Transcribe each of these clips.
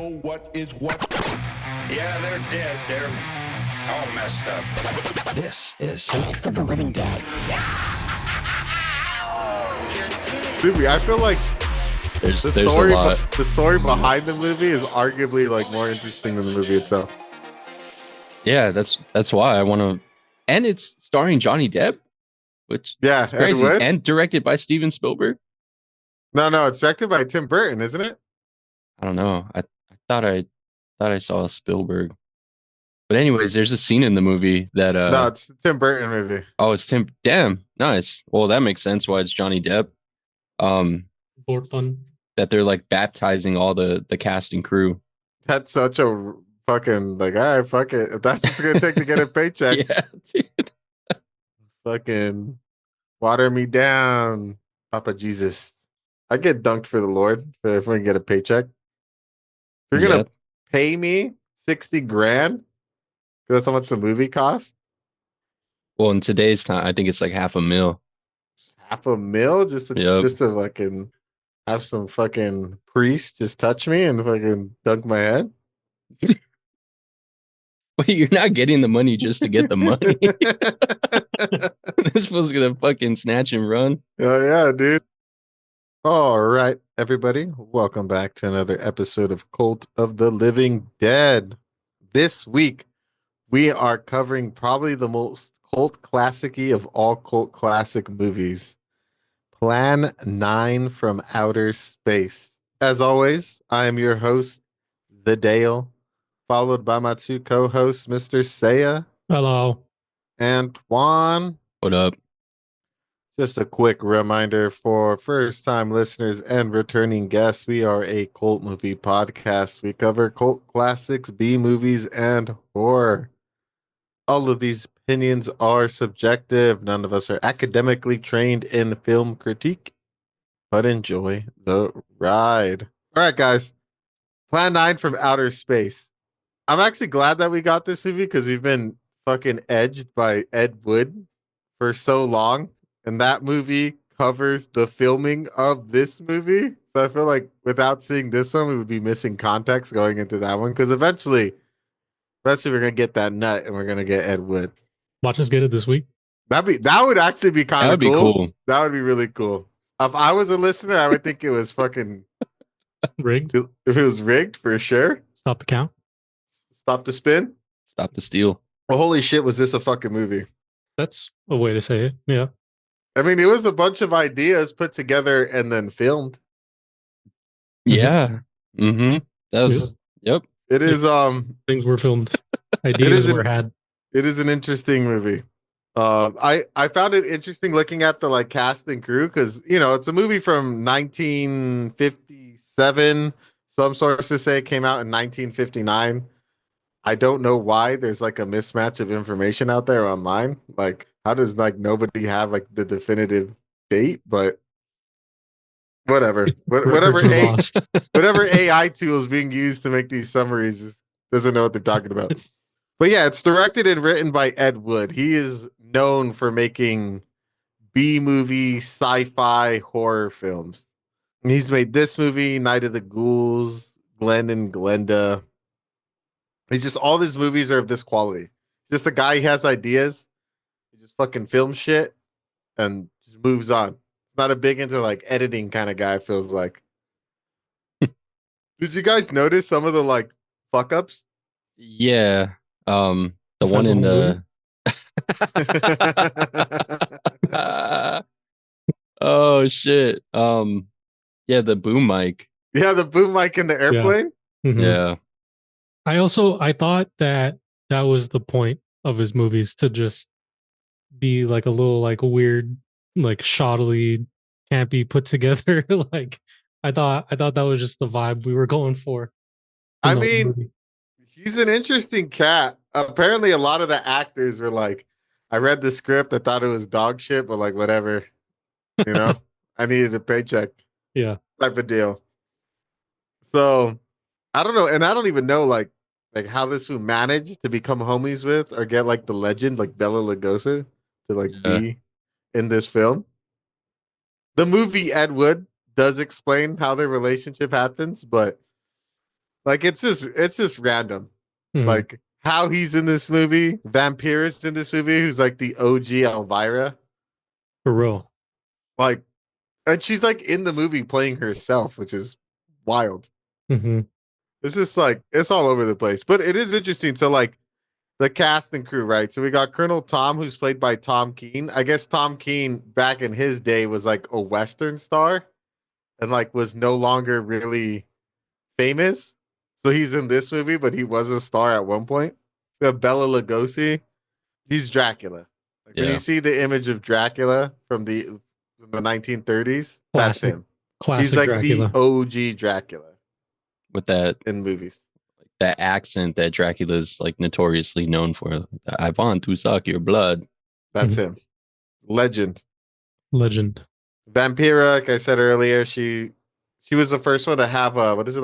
know what is what. Yeah, they're dead. They're all messed up. This is Cult of the Living Dead. Movie, I feel like There's the a story, lot. the story behind the movie is arguably like more interesting than the movie itself. Yeah, that's why I want to. And it's starring Johnny Depp, which Yeah, is crazy, Ed Wood? and directed by Steven Spielberg. No, it's directed by Tim Burton, isn't it? I don't know. I thought I saw Spielberg. But anyways, there's a scene in the movie that No, it's the Tim Burton movie. oh, it's Tim. Damn, nice. Well, that makes sense why it's Johnny Depp. Burton. That they're like baptizing all the cast and crew. That's such a fucking like, all right, fuck it. If that's what it's gonna take to get a paycheck, Yeah, dude. fucking water me down, Papa Jesus. I get dunked for the Lord if we can get a paycheck. If you're gonna pay me 60 grand, that's how much the movie cost. Well, in today's time, I think it's like $500,000. $500,000 just to Yep. just to fucking have some fucking priest just touch me and fucking dunk my head. Wait, you're not getting the money just to get the money. This fool's gonna fucking snatch and run. Oh yeah, dude. All right, everybody, welcome back to another episode of Cult of the Living Dead. This week, we are covering probably the most cult classic-y of all cult classic movies, Plan 9 from Outer Space. As always, I am your host, The Dale, followed by my two co-hosts, Mr. Saya Hello. and Twan. What up? Just a quick reminder for first-time listeners and returning guests, we are a cult movie podcast. We cover cult classics, B-movies, and horror. All of these opinions are subjective. None of us are academically trained in film critique, but enjoy the ride. All right, guys. Plan 9 from Outer Space. I'm actually glad that we got this movie because we've been fucking edged by Ed Wood for so long. And that movie covers the filming of this movie. So I feel like without seeing this one, we would be missing context going into that one. Because eventually we're going to get that nut and we're going to get Ed Wood. Watch us get it this week. That would actually be kind That of would be cool. That would be really cool. If I was a listener, I would think it was fucking Rigged. if it was rigged for sure. Stop the count. Stop the spin. Stop the steal. Well, holy shit, was this a fucking movie? That's a way to say it. Yeah. I mean, it was a bunch of ideas put together and then filmed. Yeah. Mm-hmm. That was. Yeah. Yep. It is Things were filmed. Ideas were had. It is an interesting movie. I found it interesting looking at the like cast and crew because it's a movie from 1957. Some sources say it came out in 1959. I don't know why there's like a mismatch of information out there online. Like, how does like nobody have like the definitive date? But whatever, whatever AI tool is being used to make these summaries just doesn't know what they're talking about. But yeah, it's directed and written by Ed Wood. He is known for making B-movie sci-fi horror films. And he's made this movie, Night of the Ghouls, Glenn and Glenda. It's just all his movies are of this quality. Just a guy, he has ideas. He just fucking films shit and just moves on. It's not a big into like editing kind of guy, it feels like. Did you guys notice some of the like fuck ups? Yeah. The one in the. Oh shit. Yeah, the boom mic. Yeah, the boom mic in the airplane. Mhm. Yeah. I thought that was the point of his movies, to just be like a little like weird, like shoddily, campy put together. Like I thought that was just the vibe we were going for. I mean, he's an interesting cat. Apparently, a lot of the actors were like, I read the script, I thought it was dog shit, but like whatever, I needed a paycheck. Yeah. Type of deal. So I don't know, and I don't even know like how this would manage to become homies with or get like the legend like Bela Lugosi to like be in this film. The movie Ed Wood does explain how their relationship happens, but Like it's just random. Mhm. Like how he's in this movie. Vampirist in this movie, who's like the OG Elvira. For real. Like, and she's like in the movie playing herself, which is wild. Hmm. It's just like it's all over the place. But it is interesting. So like the cast and crew, right? So we got Colonel Tom, who's played by Tom Keane. I guess Tom Keane back in his day was like a Western star and like was no longer really famous. So he's in this movie, but he was a star at one point. We have Bela Lugosi. He's Dracula. Like when you Yeah. see the image of Dracula from the 1930s, that's Classic. him. He's Classic like Dracula. the OG Dracula With that in movies. accent that Dracula's like notoriously known for. I want to suck your blood. That's Mhm. him. Legend. Legend. Vampira, like I said earlier, she was the first one to have a what is it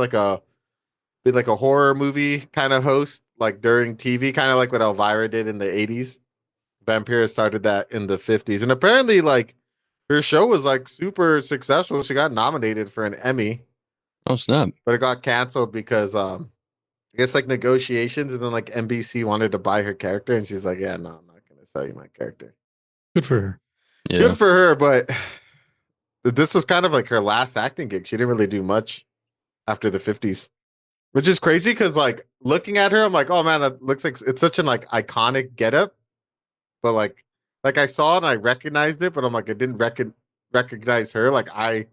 be like a horror movie kind of host like during TV, kind of like what Elvira did in the 80s. Vampira started that in the 50s, and apparently like her show was like super successful. She got nominated for an Emmy, Oh snap! but it got canceled because I guess like negotiations, and then like NBC wanted to buy her character, and she's like, yeah, no, I'm not gonna sell you my character. Good for her. Yeah. Good for her, but this was kind of like her last acting gig. She didn't really do much after the 50s, which is crazy because like looking at her, I'm like, oh man, that looks like it's such an like iconic getup. But like I saw it and I recognized it, but I'm like, I didn't recognize her. Like I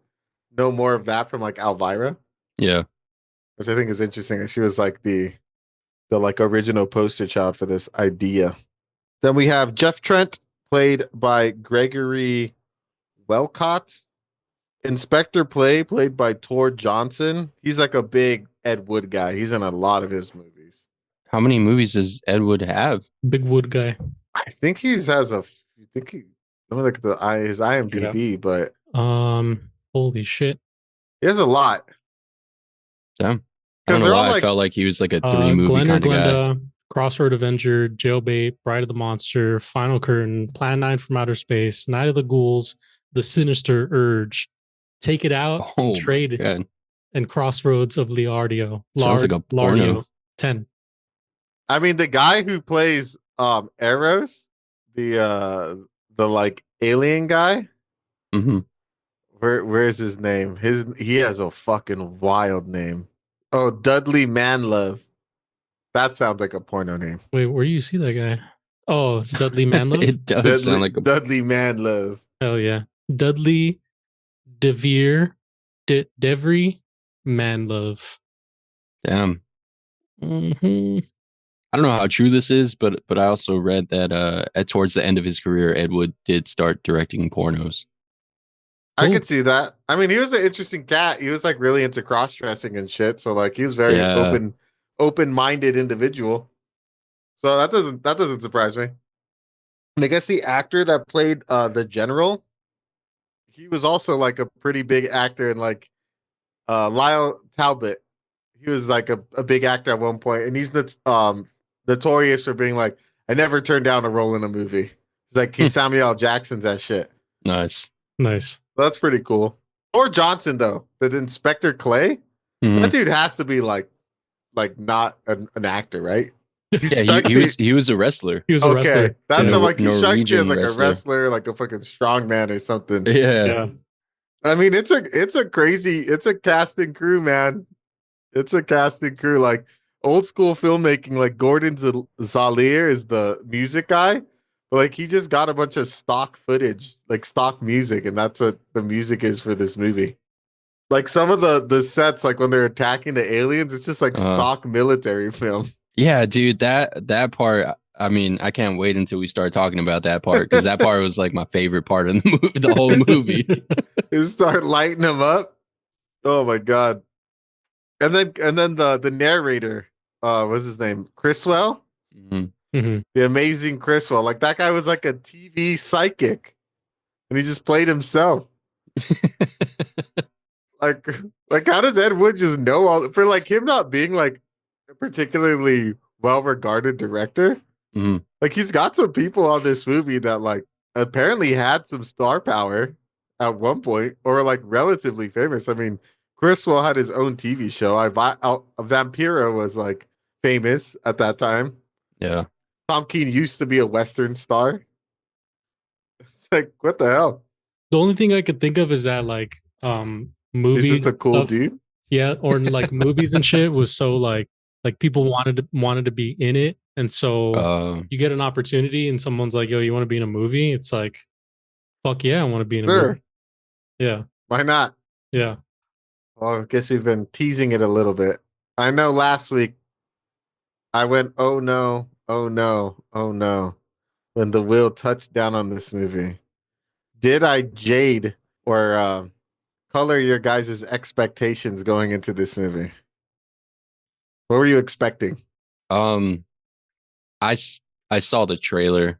know more of that from like Elvira, Yeah. which I think is interesting. She was like the like original poster child for this idea. Then we have Jeff Trent, played by Gregory Welcott. Inspector played by Tor Johnson. He's like a big Ed Wood guy. He's in a lot of his movies. How many movies does Ed Wood have? Big wood guy. I think he's has a. I think he. Let me look at his IMDb, but Holy shit. he has a lot Damn. I don't because know they're all why I like felt like he was like a 3 movie Glenn or kind of guy. Glenda, Crossroad Avenger, Jailbait, Bride of the Monster, Final Curtain, Plan 9 from Outer Space, Night of the Ghouls, The Sinister Urge, Take It Out, Oh Trade, my God. and Crossroads of Liardio. Sounds like a porno. Lardio. 10. I mean, the guy who plays Eros, the like alien guy. Hmm. Where's his name? He has a fucking wild name. Oh, Dudley Manlove. That sounds like a porno name. Wait, where do you see that guy? Oh, Dudley Manlove? It does sound like a Dudley Manlove. Hell yeah. Dudley DeVere Devry Manlove. damn. Mm-hmm. I don't know how true this is, but I also read that towards the end of his career, Ed Wood did start directing pornos. I Cool. could see that. I mean, he was an interesting cat. He was like really into cross dressing and shit. So like he was very Yeah. open minded individual. So that doesn't surprise me. And I guess the actor that played the general, he was also like a pretty big actor, and like Lyle Talbot, he was like a big actor at one point, and he's notorious for being like, I never turned down a role in a movie. He's like he's Samuel L. Jackson's that shit. Nice. Nice. That's pretty cool. Or Johnson though, the Inspector Clay. Mhm. That dude has to be like not an actor, right? Yeah, he was a wrestler. He was a Okay, wrestler. that's Yeah. like he strikes you as Norwegian like a wrestler. wrestler, like a fucking strong man or something. Yeah. Yeah. I mean, it's a cast and crew, man. It's a cast and crew, like old school filmmaking. Like Gordon Zalier is the music guy, but like he just got a bunch of stock footage, like stock music, and that's what the music is for this movie. Like some of the sets, like when they're attacking the aliens, it's just like stock military film. Yeah, dude, that part. I mean, I can't wait until we start talking about that part because that part was like my favorite part of the movie, the whole movie. You start lighting them up. Oh my god! And then the narrator, what's his name? Chriswell, Mhm. Mhm. the amazing Chriswell. Like that guy was like a TV psychic, and he just played himself. Like how does Ed Wood just know all for like him not being like a particularly well regarded director? Mhm. Like he's got some people on this movie that like apparently had some star power at one point or like relatively famous. I mean, Criswell had his own TV show. Vampiro was like famous at that time. Yeah. Tom Keane used to be a Western star. It's like, what the hell? The only thing I could think of is that like He's movies just a and cool stuff, dude. yeah, or like movies and shit was so like people wanted to be in it, and so you get an opportunity and someone's like, yo, you want to be in a movie? It's like, fuck yeah, I want to be in a Sure. movie. Yeah. Why not? Yeah. Well, I guess we've been teasing it a little bit. I know last week I went, oh no, oh no, oh no, when the wheel touched down on this movie. Did I jade or color your guys' expectations going into this movie? What were you expecting? I I saw the trailer.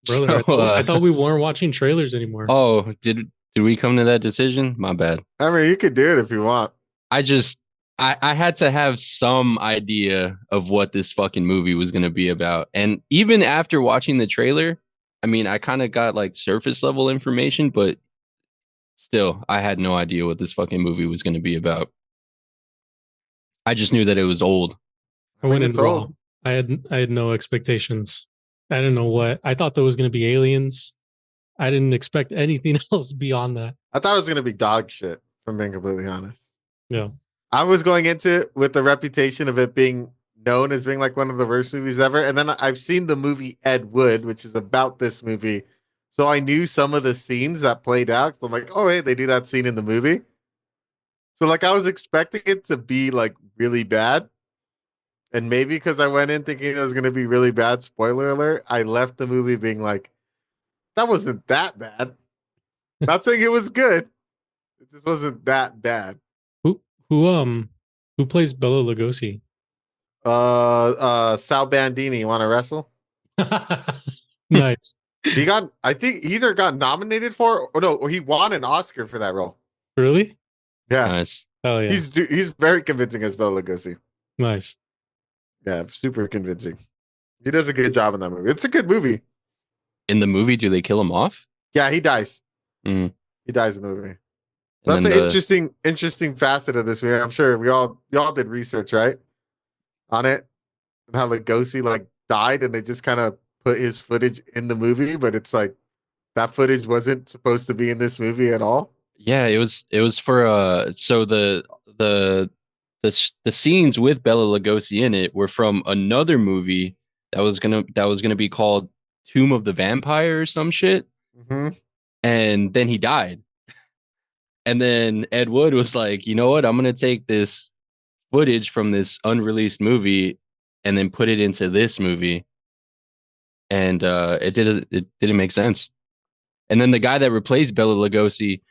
Brother, So, I thought we weren't watching trailers anymore. oh, did we come to that decision? My bad. I mean, you could do it if you want. I had to have some idea of what this fucking movie was going to be about. And even after watching the trailer, I mean, I kind of got like surface level information, but still, I had no idea what this fucking movie was going to be about. I just knew that it was old. I went in it's raw. old. I had no expectations. I didn't know what I thought there was going to be aliens. I didn't expect anything else beyond that. I thought it was going to be dog shit, if I'm being completely honest. Yeah. I was going into it with the reputation of it being known as being like one of the worst movies ever. And then I've seen the movie Ed Wood, which is about this movie. So I knew some of the scenes that played out. So I'm like, oh, hey, they do that scene in the movie. So like I was expecting it to be like really bad. And maybe because I went in thinking it was going to be really bad, spoiler alert, I left the movie being like, that wasn't that bad. Not saying it was good. It just wasn't that bad. Who plays Bella Lugosi? Sal Bandini, you want to wrestle? Nice. I think he either got nominated for or no, or he won an Oscar for that role. Really? Yeah. Nice. Hell yeah. He's very convincing as Bela Lugosi. Nice. Yeah, super convincing. He does a good job in that movie. It's a good movie. In the movie, do they kill him off? Yeah, he dies. Mm. He dies in the movie. And That's then an interesting facet of this movie. I'm sure y'all did research, right? On it. And how Lugosi like died and they just kind of put his footage in the movie, but it's like that footage wasn't supposed to be in this movie at all. Yeah, it was for so the scenes with Bela Lugosi in it were from another movie that was gonna be called Tomb of the Vampire or some shit. Mm-hmm. And then he died. And then Ed Wood was like, you know what? I'm gonna take this footage from this unreleased movie and then put it into this movie. And it didn't make sense. And then the guy that replaced Bela Lugosi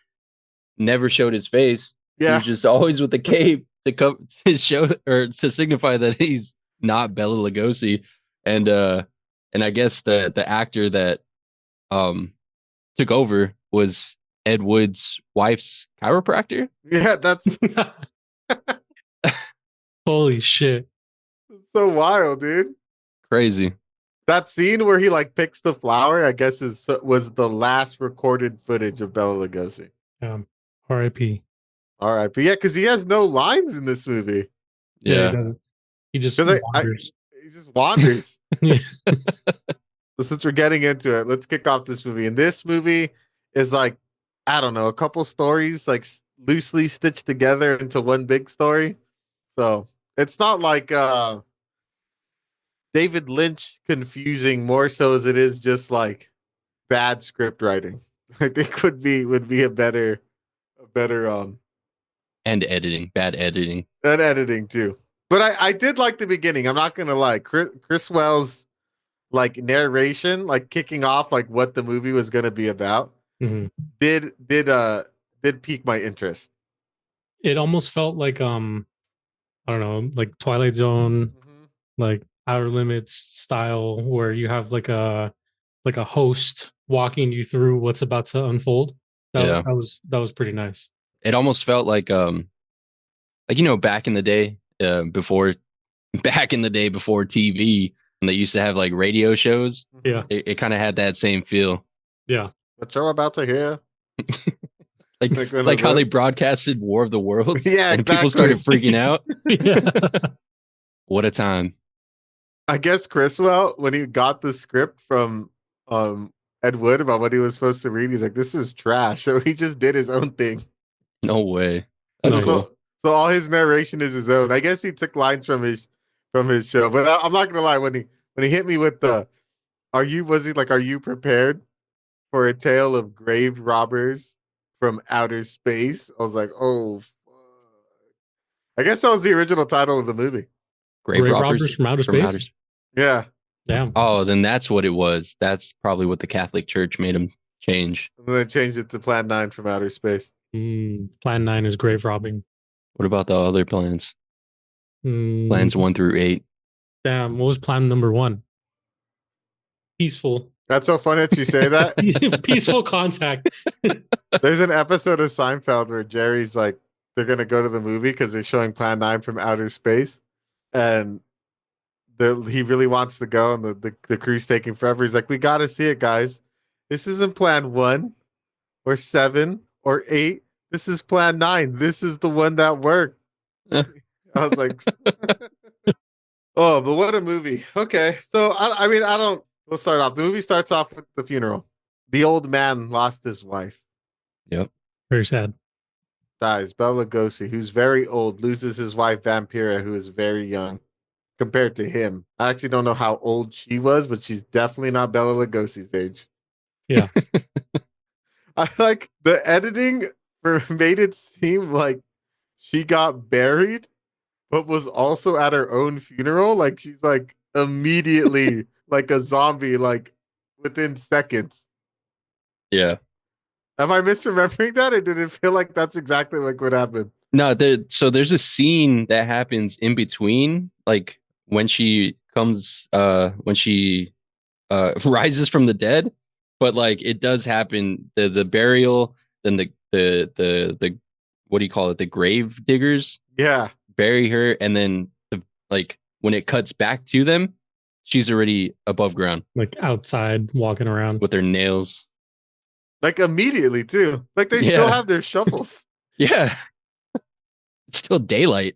never showed his face. Yeah. He was just always with the cape to show or to signify that he's not Bela Lugosi. And I guess the actor that took over was Ed Wood's wife's chiropractor. Yeah, that's Holy shit. so wild, dude. Crazy. That scene where he like picks the flower, I guess was the last recorded footage of Bela Lugosi. R.I.P. All right, but yeah, because he has no lines in this movie. Yeah. He doesn't. He just 'Cause wanders. He just wanders. Yeah. So since we're getting into it, let's kick off this movie. And this movie is like, I don't know, a couple stories like loosely stitched together into one big story. So it's not like David Lynch confusing more so as it is just like bad script writing. I think would be a better And editing. Bad editing. and editing too. But I did like the beginning. I'm not gonna lie. Chris Wells like narration, like kicking off like what the movie was gonna be about, Mhm. did pique my interest. It almost felt like I don't know, like Twilight Zone, like Outer Limits style, where you have like a host walking you through what's about to unfold. Yeah. That was pretty nice. It almost felt like back in the day, before TV, and they used to have like radio shows. Yeah. It kind of had that same feel. Yeah. What you're about to hear. Like one of Like how they those. broadcasted War of the Worlds. Yeah, and people exactly. started freaking out. Yeah. What a time. I guess Criswell, when he got the script from Ed Wood about what he was supposed to read, he's like, "This is trash." So he just did his own thing. No way. That's Nice. cool. So all his narration is his own. I guess he took lines from his show. But I'm not gonna lie, when he hit me with the are you prepared for a tale of grave robbers from outer space? I was like, oh fuck. I guess that was the original title of the movie. Grave Grave robbers robbers from outer space. Yeah. Damn. Oh, then that's what it was. That's probably what the Catholic Church made him change. And then they changed it to Plan 9 from outer space. Plan 9 is grave robbing. What about the other plans? Mm, Plans 1 through 8. Damn. What was plan number 1? Peaceful. That's so funny that you say that. Peaceful contact. There's an episode of Seinfeld where Jerry's like, they're gonna go to the movie because they're showing Plan 9 from outer space, and he really wants to go, and the crew's taking forever. He's like, we gotta see it, guys. This isn't Plan 1 or 7 or 8. This is Plan 9. This is the one that worked. I was like, oh, but what a movie. Okay, so I mean, we'll start off. The movie starts off with the funeral. The old man lost his wife. Yep. Very sad. Dies. Bela Lugosi, who's very old, loses his wife Vampira, who is very young compared to him. I actually don't know how old she was, but she's definitely not Bela Lugosi's age. Yeah. I like the editing made it seem like she got buried, but was also at her own funeral. Like she's like immediately like a zombie, like within seconds. Yeah. Am I misremembering that, or did it feel like that's exactly like what happened? No, so there's a scene that happens in between, like when she comes, when she rises from the dead, but like it does happen, the burial, then the what do you call it? The grave diggers Yeah. bury her, and then like when it cuts back to them, she's already above ground Like outside walking around. with her nails. Like immediately too. Like they still Yeah. have their shovels. Yeah. It's still daylight.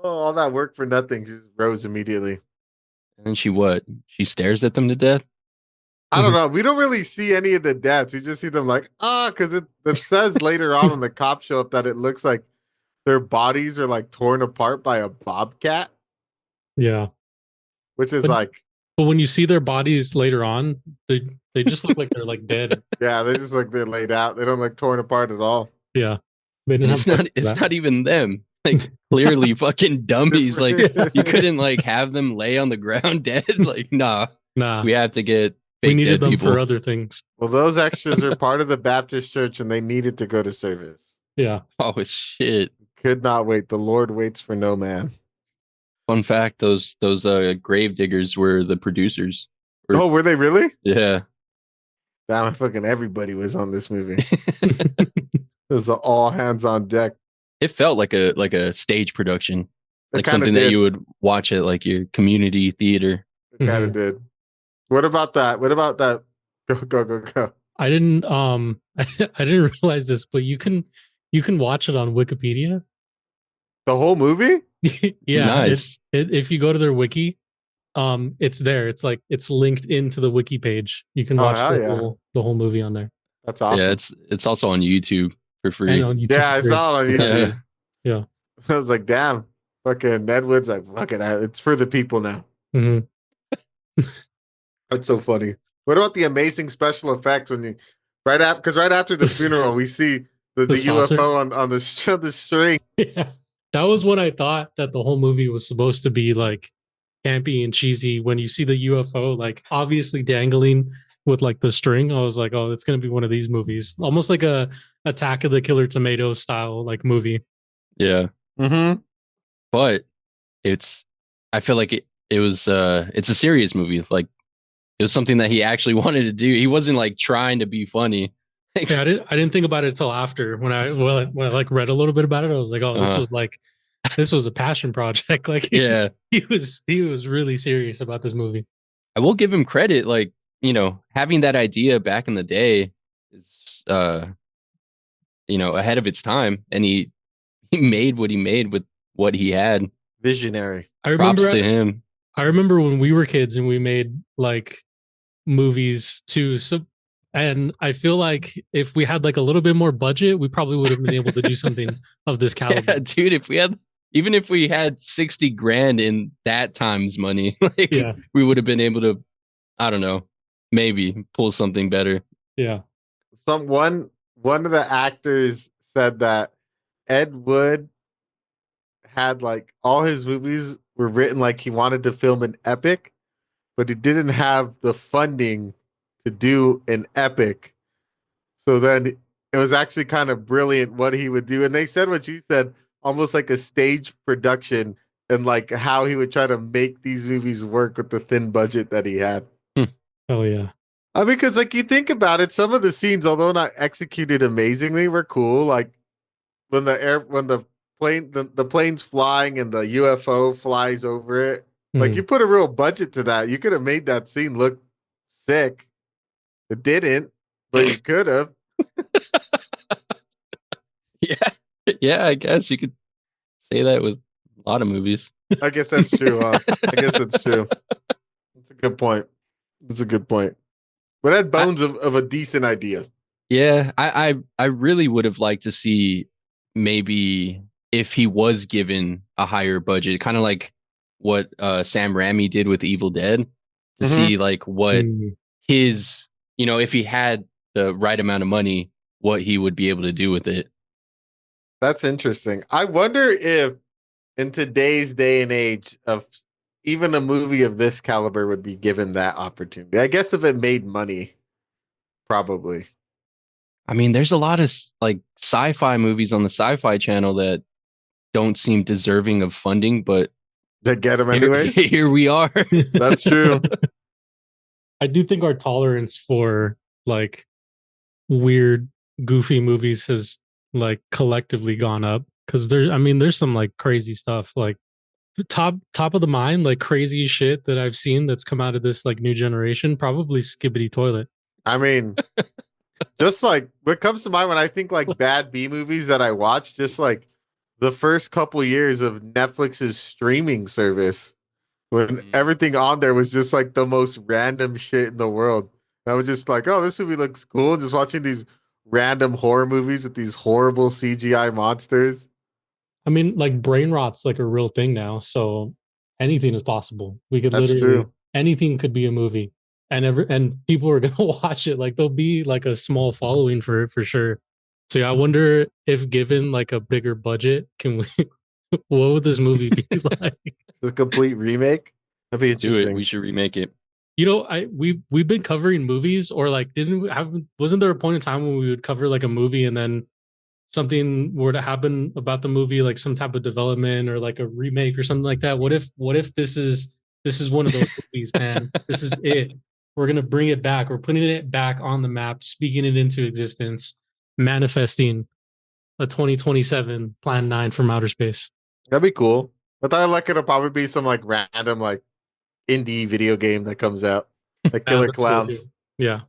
Oh, all that work for nothing. Just rose immediately. And then she stares at them to death. I don't know. We don't really see any of the deaths. You just see them like, because it says later on when the cops show up that it looks like their bodies are like torn apart by a bobcat, Yeah. which is like, But when you see their bodies later on, they just look like they're like dead. yeah, they just like they're laid out. They don't look torn apart at all. Yeah. They And didn't it's have not parts for it's that. not even them. Like clearly fucking dummies. Like Yeah. you couldn't like have them lay on the ground dead. Like, nah. Nah. We have to get fake We needed dead them people. for other things. Well, those extras are part of the Baptist church and they needed to go to service. Yeah. Oh shit. Could not wait. The Lord waits for no man. Fun fact, those grave diggers were the producers. Oh, were they really? Yeah. Damn, fucking everybody was on this movie. It was all hands on deck. It felt like a stage production. It Like kinda something that did. you would watch at like your community theater. It kind of did. What about that? What about that? Go. I didn't I didn't realize this, but you can watch it on Wikipedia. The whole movie? Yeah. Nice. If you go to their wiki, it's there. It's like it's linked into the wiki page. You can Oh, watch hell the yeah. whole movie on there. That's awesome. Yeah, it's also on YouTube for free. And on YouTube. Yeah, I saw it on YouTube. Yeah. I was like, damn. Fucking Ned Wood's like, fucking, it's for the people now. Mhm. That's so funny. What about the amazing special effects when you right after the funeral we see the saucer? UFO on the string. Yeah. That was when I thought that the whole movie was supposed to be like campy and cheesy. When you see the UFO like obviously dangling with like the string, I was like, oh, it's gonna be one of these movies, almost like a Attack of the Killer Tomato style like movie. Yeah. Mm-hmm. But I feel like it was it's a serious movie. Like it was something that he actually wanted to do. He wasn't like trying to be funny. Yeah, I didn't think about it until after when I like read a little bit about it. I was like, oh, this was a passion project. Like Yeah. he was really serious about this movie. I will give him credit. Like, you know, having that idea back in the day is ahead of its time, and he made what he made with what he had. Visionary. I Props remember to him. I remember when we were kids and we made like movies too. So, and I feel like if we had like a little bit more budget, we probably would have been able to do something of this caliber. Yeah, dude, even if we had 60 grand in that time's money, like Yeah. we would have been able to, I don't know, maybe pull something better. Yeah. One of the actors said that Ed Wood had like all his movies were written like he wanted to film an epic, but he didn't have the funding to do an epic. So then it was actually kind of brilliant what he would do. And they said what you said, almost like a stage production, and like how he would try to make these movies work with the thin budget that he had. Oh yeah. I mean, because like you think about it, some of the scenes, although not executed amazingly, were cool. Like when the plane's flying and the UFO flies over it. Like Mhm. you put a real budget to that. You could have made that scene look sick. It didn't, but you could have. Yeah. Yeah, I guess you could say that with a lot of movies. I guess that's true, huh? I guess that's true. That's a good point. That's a good point. But it had bones of a decent idea. Yeah, I really would have liked to see maybe if he was given a higher budget, kind of like what Sam Raimi did with Evil Dead, to Mhm. see like what Mm. his, if he had the right amount of money, what he would be able to do with it. That's interesting. I wonder if in today's day and age of even a movie of this caliber would be given that opportunity. I guess if it made money, probably. I mean, there's a lot of like sci-fi movies on the Sci-Fi Channel that don't seem deserving of funding, but They get them here, anyways. here we are. That's true. I do think our tolerance for like weird, goofy movies has like collectively gone up because there's some like crazy stuff like top of the mind like crazy shit that I've seen that's come out of this like new generation. Probably Skibbity Toilet. I mean, just like what comes to mind when I think like bad B movies that I watched, just like the first couple years of Netflix's streaming service, when Mhm. everything on there was just like the most random shit in the world. And I was just like, oh, this movie looks cool. And just watching these random horror movies with these horrible CGI monsters. I mean, like brain rot's like a real thing now, so anything is possible. We could That's literally true. anything could be a movie, and people are gonna watch it. Like there'll be like a small following for it for sure. So yeah, I wonder if given like a bigger budget, can we? What would this movie be like? It's a complete remake. That'd be Do interesting. it. We should remake it. We've been covering movies, or like didn't we have? Wasn't there a point in time when we would cover like a movie and then something were to happen about the movie, like some type of development or like a remake or something like that? What if this is one of those movies, man? This is it. We're gonna bring it back. We're putting it back on the map, speaking it into existence, manifesting a 2027 Plan 9 from outer space. That'd be cool. But I like it'll probably be some like random like indie video game that comes out. Like Killer That's cool, too. Clowns. Yeah.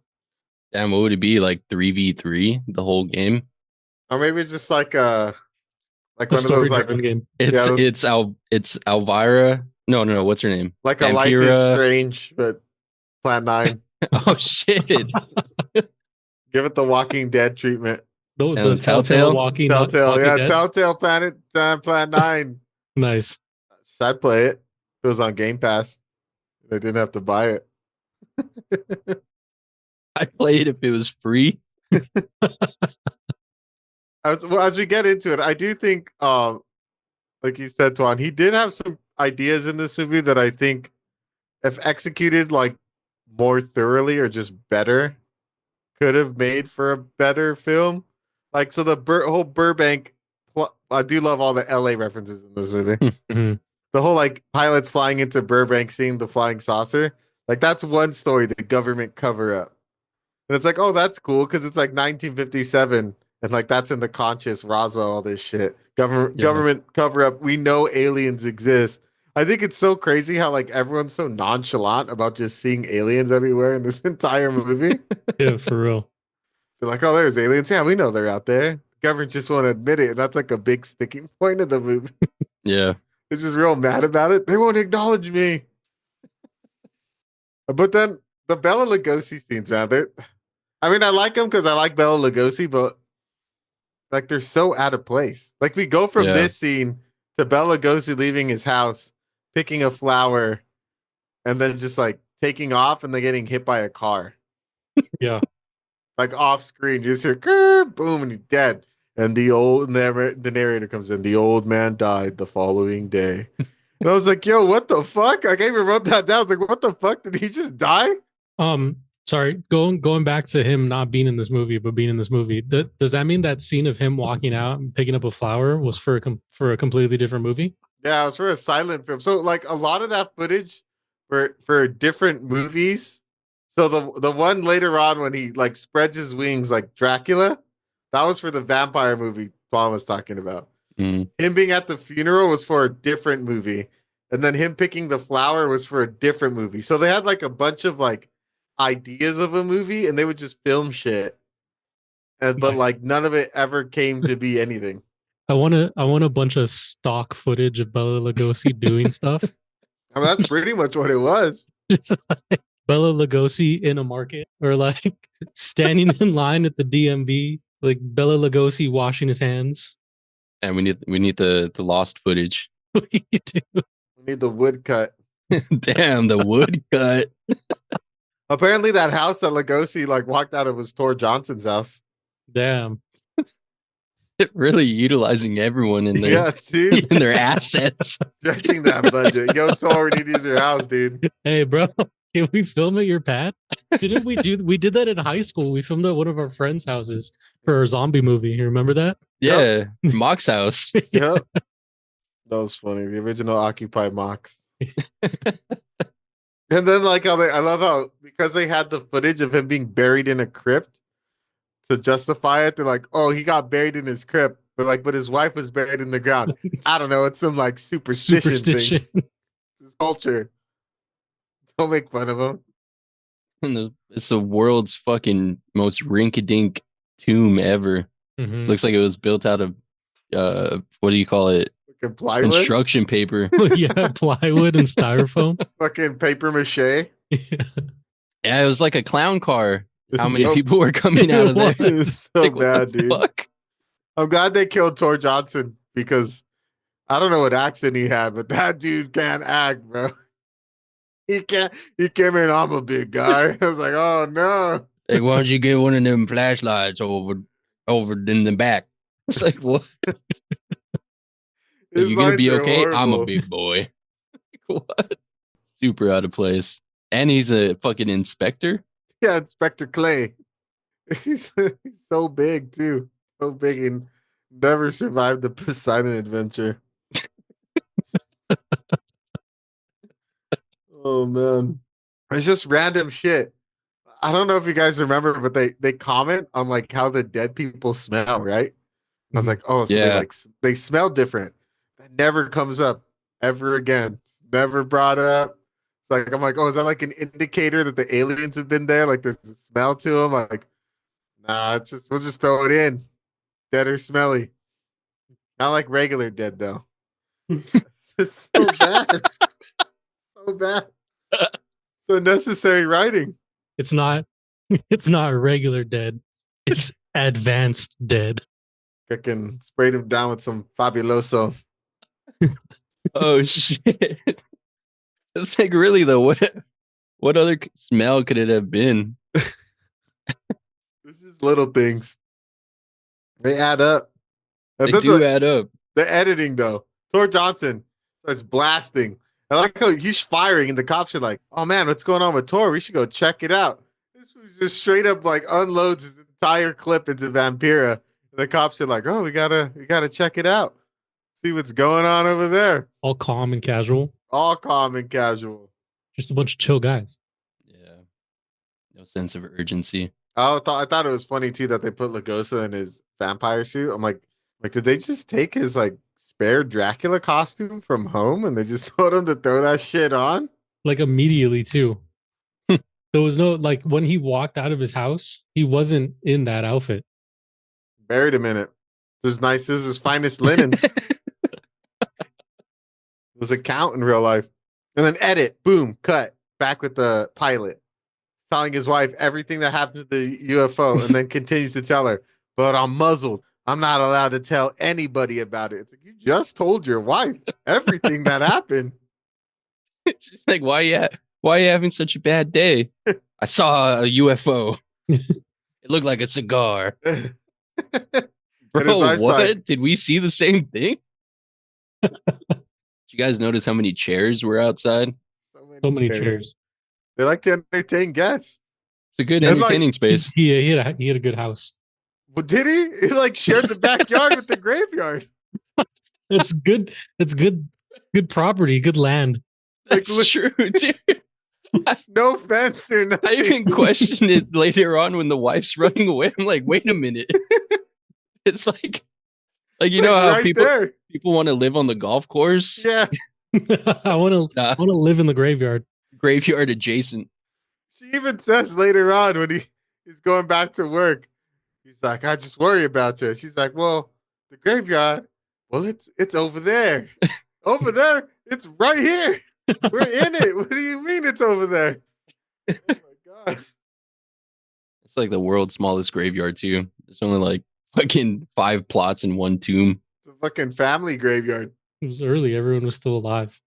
Damn, what would it be? Like 3v3 the whole game? Or maybe it's just like A one of those like story-driven game. It's Elvira. No. What's her name? like a Life is Vampira. Strange, but Plan 9. Oh shit! Give it the Walking Dead treatment. The Telltale? Telltale walking Telltale, yeah, Dead. Telltale Plan 9. Nice. I'd play it. It was on Game Pass. They didn't have to buy it. I'd play it if it was free. As we get into it, I do think, like you said, Twan, he did have some ideas in this movie that I think, if executed like more thoroughly or just better, could have made for a better film. Like, so the whole Burbank, I do love all the LA references in this movie. Mhm. The whole like pilots flying into Burbank, seeing the flying saucer, like that's one story, the government cover up. And it's like, oh, that's cool because it's like 1957, and like that's in the conscious Roswell, all this shit. Government cover up. We know aliens exist. I think it's so crazy how like everyone's so nonchalant about just seeing aliens everywhere in this entire movie. Yeah, for real. They're like, oh, there's aliens. Yeah, we know they're out there. Government just won't admit it. And that's like a big sticking point of the movie. Yeah. They're just real mad about it. They won't acknowledge me. But then the Bella Lugosi scenes, man. I mean, I like them because I like Bella Lugosi, but like they're so out of place. Like we go from Yeah. this scene to Bela Lugosi leaving his house, picking a flower, and then just like taking off and then getting hit by a car. Yeah. Like off screen, you just hear "Grr," boom, and he's dead. And the narrator comes in. The old man died the following day. And I was like, yo, what the fuck? Like, I even wrote that down. I was like, what the fuck? Did he just die? Sorry, going back to him not being in this movie, but being in this movie. Does that mean that scene of him walking out and picking up a flower was for a completely different movie? Yeah, it was for a silent film. So like a lot of that footage for different movies. So the one later on when he like spreads his wings like Dracula, that was for the vampire movie Twan was talking about. Mm. Him being at the funeral was for a different movie. And then him picking the flower was for a different movie. So they had like a bunch of like ideas of a movie and they would just film shit. But like none of it ever came to be anything. I want a bunch of stock footage of Bela Lugosi doing stuff. I mean, that's pretty much what it was. Like Bela Lugosi in a market or like standing in line at the DMV, like Bela Lugosi washing his hands. And we need the lost footage. We need the woodcut. Damn, the woodcut. Apparently that house that Lugosi like walked out of was Tor Johnson's house. Damn. Really utilizing everyone in their Yeah, dude. in their assets. Stretching that budget. Yo, Tor, we need to use your house, dude. Hey, bro, can we film at your pad? Didn't we did that in high school? We filmed at one of our friends' houses for a zombie movie. You remember that? Yeah, Mock's house. Yep. That was funny. The original Occupy Mox. And then like I love how because they had the footage of him being buried in a crypt to justify it, they're like, oh, he got buried in his crypt, but his wife was buried in the ground. I don't know, it's some like superstition. Thing. This culture. Don't make fun of him. And it's the world's fucking most rink-a-dink tomb ever. Mhm. Looks like it was built out of what do you call it? Fucking plywood. Construction paper. Yeah, plywood and styrofoam. Fucking paper mache. Yeah, it was like a clown car. How It's many so- people were coming out of there? It's so Like, what bad, the dude. fuck? I'm glad they killed Tor Johnson because I don't know what accent he had, but that dude can't act, bro. He can't. He came in. I'm a big guy. I was like, oh no. Like, why don't you get one of them flashlights over in the back? It's like, what? His You gonna be lines are okay? I'm a horrible. big boy. What? Super out of place. And he's a fucking inspector. Yeah, Inspector Clay. He's so big too. So big and never survived the Poseidon adventure. Oh man. It's just random shit. I don't know if you guys remember, but they comment on like how the dead people smell, right? I was like, oh, so Yeah. they smell different. That never comes up ever again. Never brought up. It's like I'm like, oh, is that like an indicator that the aliens have been there? Like there's a smell to them. I'm like, nah, it's just we'll just throw it in. Dead or smelly. Not like regular dead though. It's so bad. So bad. So necessary writing. It's not regular dead. It's advanced dead. Fucking sprayed him down with some Fabuloso. Oh shit. It's like, really though, what other smell could it have been? This is little things. They add up. And They then do add up. the editing though. Tor Johnson starts blasting. I like how he's firing and the cops are like, oh man, what's going on with Tor? We should go check it out. This was just straight up like unloads his entire clip into Vampira. And the cops are like, oh, we gotta check it out. See what's going on over there. All calm and casual. All calm and casual. Just a bunch of chill guys. Yeah. No sense of urgency. I thought it was funny too that they put Lugosa in his vampire suit. I'm like, did they just take his like spare Dracula costume from home and they just told him to throw that shit on? Like immediately too. There was no like when he walked out of his house, he wasn't in that outfit. Buried him in it. His nice as his finest linens. Was a count in real life. And then edit, boom, cut. Back with the pilot. Telling his wife everything that happened to the UFO, and then continues to tell her, but I'm muzzled. I'm not allowed to tell anybody about it. It's like, you just told your wife everything that happened. She's like, why are you having such a bad day? I saw a UFO. It looked like a cigar. And Bro, his wife's what? like- Did we see the same thing? Did you guys notice how many chairs were outside? So many chairs. They like to entertain guests. It's a good And, like, entertaining space. He had a good house. Well, did he? He like shared the backyard with the graveyard. It's good. It's good property, good land. That's true, dude. No fence or I nothing. even questioned it later on when the wife's running away. I'm like, wait a minute. It's like you know how right people there. want to live on the golf course? Yeah. I want to live in the graveyard. Graveyard adjacent. She even says later on when he's going back to work, he's like, I just worry about you. She's like, well, the graveyard, well, it's over there. Over there? It's right here. We're in it. What do you mean it's over there? Oh my gosh. It's like the world's smallest graveyard too. There's only like fucking 5 plots and 1 tomb. It's a fucking family graveyard. It was early. Everyone was still alive.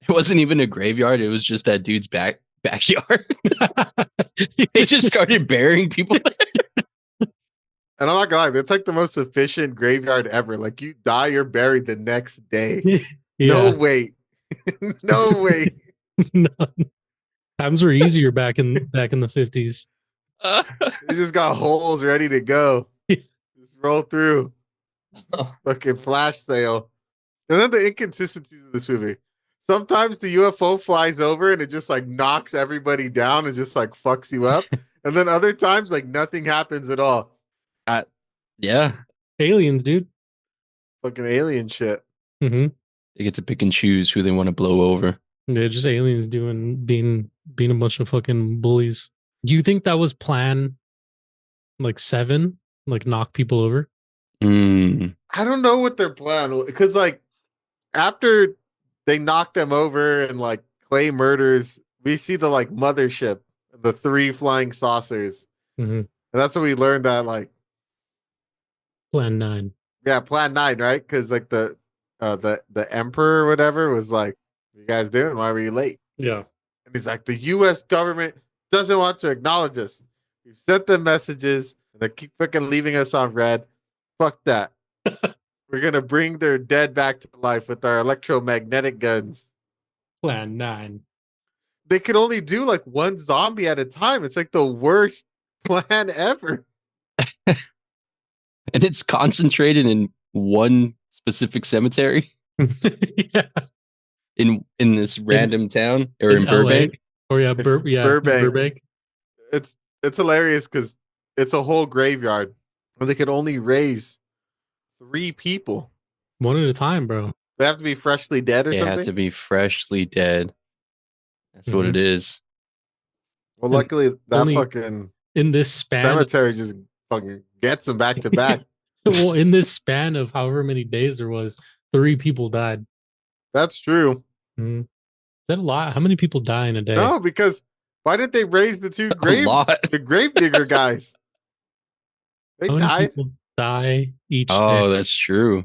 It wasn't even a graveyard. It was just that dude's backyard. They just started burying people there. And I'm not gonna lie, it's like the most efficient graveyard ever. Like you die, you're buried the next day. No wait. No wait. None. Times were easier back in the 50s. You just got holes ready to go. Just roll through. Fucking flash sale. And then the inconsistencies of this movie. Sometimes the UFO flies over and it just like knocks everybody down and just like fucks you up. And then other times like nothing happens at all. Yeah. Aliens, dude. Fucking alien shit. Mm-hmm. They get to pick and choose who they want to blow over. They're just aliens being a bunch of fucking bullies. Do you think that was plan like 7? Like knock people over? I don't know what their plan was. Because like after they knock them over and like Clay murders, we see the like mothership, the 3 flying saucers. Mm-hmm. And that's when we learned that like Plan 9. yeah, Plan 9, right? Because like the emperor or whatever was like, what you guys doing? Why were you late? Yeah. And he's like, the US government doesn't want to acknowledge us. We've sent them messages and they keep fucking leaving us on red. Fuck that. We're gonna bring their dead back to life with our electromagnetic guns. Plan 9. They could only do like 1 zombie at a time. It's like the worst plan ever. And it's concentrated in one specific cemetery Yeah. in this random town or in LA. Burbank. Or Burbank. Burbank. It's hilarious because it's a whole graveyard. And they could only raise 3 people. One at a time, bro. They have to be freshly dead or They something. have to be freshly dead. That's what it is. Well, luckily that only fucking In this span cemetery just fucking gets them back to back. well, in this span of however many days there was, 3 people died. That's true. Mm. Is that a lot? How many people die in a day? No, because why did they raise the 2 A lot. the gravedigger guys? They How many died. people die each Oh, day? that's true.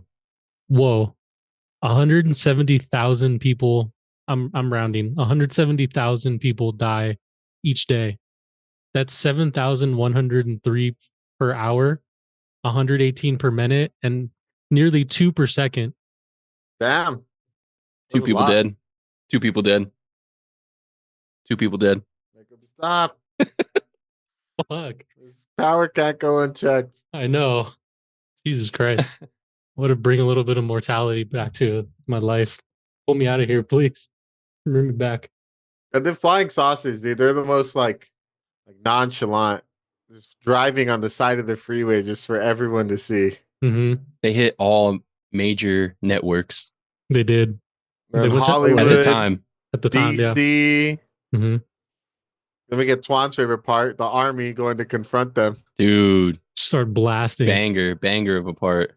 Whoa. 170,000 people. I'm rounding. 170,000 people die each day. That's 7,103 per hour, 118 per minute, and nearly 2 per second. Damn. 2 That's a people lot. dead. 2 people dead. 2 people dead. Make 'em stop. Fuck. This power can't go unchecked. I know. Jesus Christ. I want to bring a little bit of mortality back to my life. Pull me out of here, please. Bring me back. And then flying saucers, dude, they're the most like nonchalant. Just driving on the side of the freeway just for everyone to see. Mm-hmm. They hit all major networks They did. They're They in went to- Hollywood, at the time. At the time, yeah. DC. Mm-hmm. Then we get Twan's favorite part: the army going to confront them. Dude, Start blasting. banger of a part.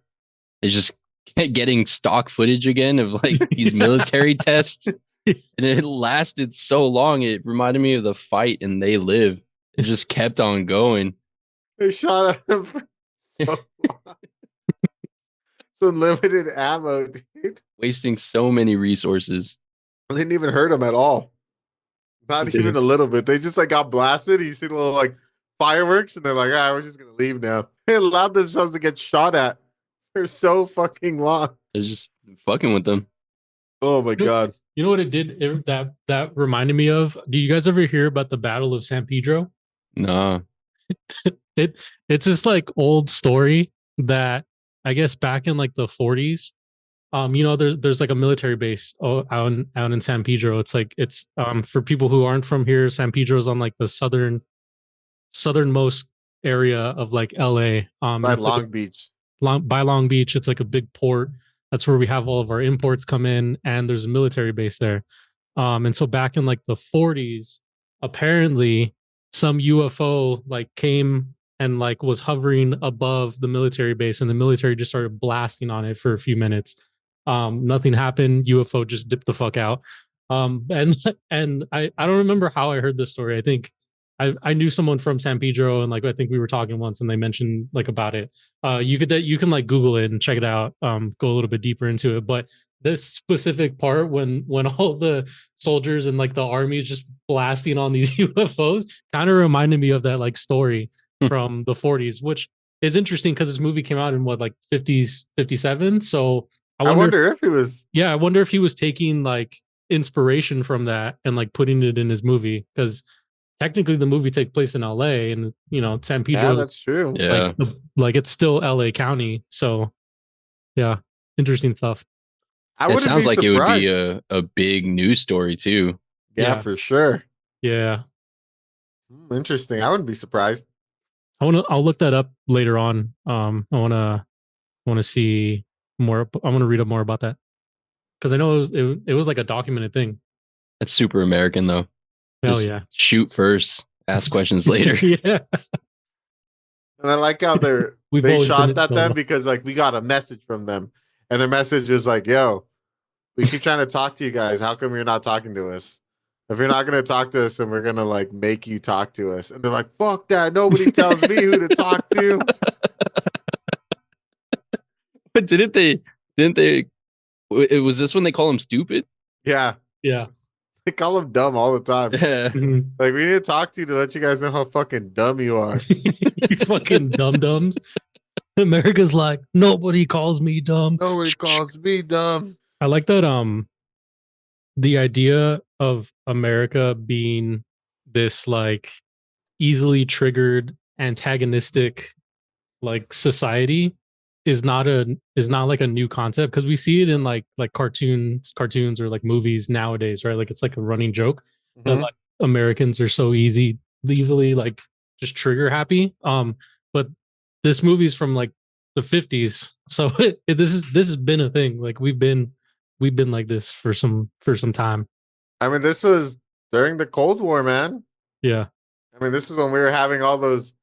It's just getting stock footage again of like these military tests. And it lasted so long. It reminded me of the fight in They Live. It just kept on going. They shot at him for so long. Some limited ammo, dude. Wasting so many resources. They didn't even hurt him at all. Not They even didn't. a little bit. They just like got blasted. You see the little like fireworks, and they're like, "Ah, we're just gonna leave now." They allowed themselves to get shot at for so fucking long. It's just fucking with them. Oh my You know- god. You know what it did? That reminded me of. Do you guys ever hear about the Battle of San Pedro? Nah. It's this like old story that I guess back in like the 40s. There's like a military base out in San Pedro. It's for people who aren't from here. San Pedro is on like the southernmost area of like LA. By It's like Long Beach. by Long Beach. It's like a big port. That's where we have all of our imports come in, and there's a military base there. And so back in like the 40s, apparently some UFO like came and like was hovering above the military base, and the military just started blasting on it for a few minutes. Nothing happened. UFO just dipped the fuck out. And I don't remember how I heard this story. I think I knew someone from San Pedro, and like I think we were talking once, and they mentioned like about it. You can like Google it and check it out. Go a little bit deeper into it, but this specific part when all the soldiers and like the army is just blasting on these UFOs kind of reminded me of that like story from the 40s, which is interesting because this movie came out in what like 50s 57. So I wonder if he was. I wonder if he was taking like inspiration from that and like putting it in his movie, because technically the movie takes place in LA, and San Pedro, Yeah, that's true. Yeah. like it's still LA County. So yeah, interesting stuff. I It wouldn't sounds be like it would be surprised. a big news story too. Yeah, Yeah. for sure. Yeah. Interesting. I wouldn't be surprised. I'll look that up later on. I wanna see more. I want to read up more about that, because I know it was like a documented thing. That's super American though. Hell Just yeah. shoot first, ask questions later. Yeah. And I like how We've they always been shot in at them trouble. because like we got a message from them. And their message is like, yo, we keep trying to talk to you guys. How come you're not talking to us? If you're not gonna talk to us, then we're gonna like make you talk to us. And they're like, fuck that. Nobody tells me who to talk to. But didn't they? It was this when they call him stupid? Yeah. Yeah. They call them dumb all the time. Yeah. Mhm. Like, we need to talk to you to let you guys know how fucking dumb you are. You fucking dum dums. America's like, nobody calls me dumb. Nobody calls me dumb. I like that the idea of America being this like easily triggered antagonistic like society is not like a new concept, because we see it in like cartoons or like movies nowadays, right? Like it's like a running joke that Mhm. like Americans are so easily like just trigger happy. But this movie's from like the 50s, so this has been a thing. Like we've been like this for some time. I mean, this was during the Cold War, man. Yeah. I mean, this is when we were having all those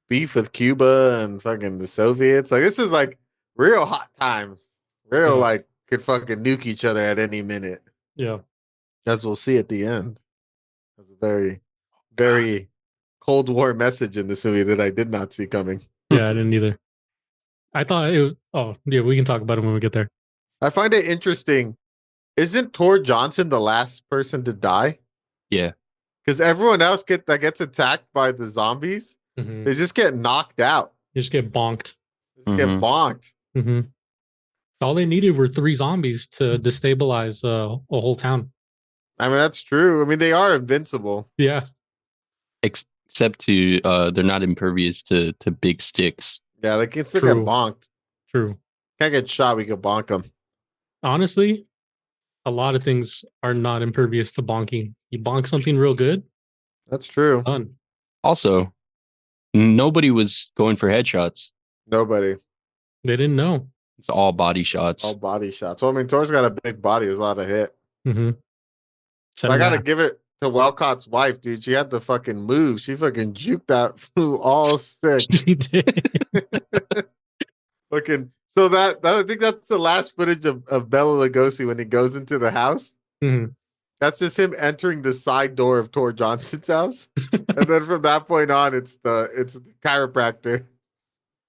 beef with Cuba and fucking the Soviets. Like, this is like real hot times. Real, Yeah. like, could fucking nuke each other at any minute. Yeah. As we'll see at the end. That's a very, very Cold War message in this movie that I did not see coming. Yeah, I didn't either. I thought it was, oh yeah, we can talk about it when we get there. I find it interesting. Isn't Tor Johnson the last person to die? Yeah. Because everyone else that gets attacked by the zombies, Mhm. they just get knocked out. You just get bonked. They just get Mhm. bonked. Mm-hmm. All they needed were 3 zombies to destabilize a whole town. I mean, that's true. I mean, they are invincible. Yeah. Except to they're not impervious to big sticks. Yeah, they can still True. get bonked. True. Can't get shot, we can bonk them. Honestly, a lot of things are not impervious to bonking. You bonk something real good, That's true. done. Also, nobody was going for headshots. Nobody. They didn't know. It's all body shots. All body shots. Well, I mean, Tor's got a big body. There's a lot of hit. Mm-hmm. But I got to give it to Walcott's wife, dude. She had the fucking move. She fucking juked that fool all sick. She did. Fucking so that I think that's the last footage of Bela Lugosi when he goes into the house. Mhm. That's just him entering the side door of Tor Johnson's house. And then from that point on, it's the chiropractor.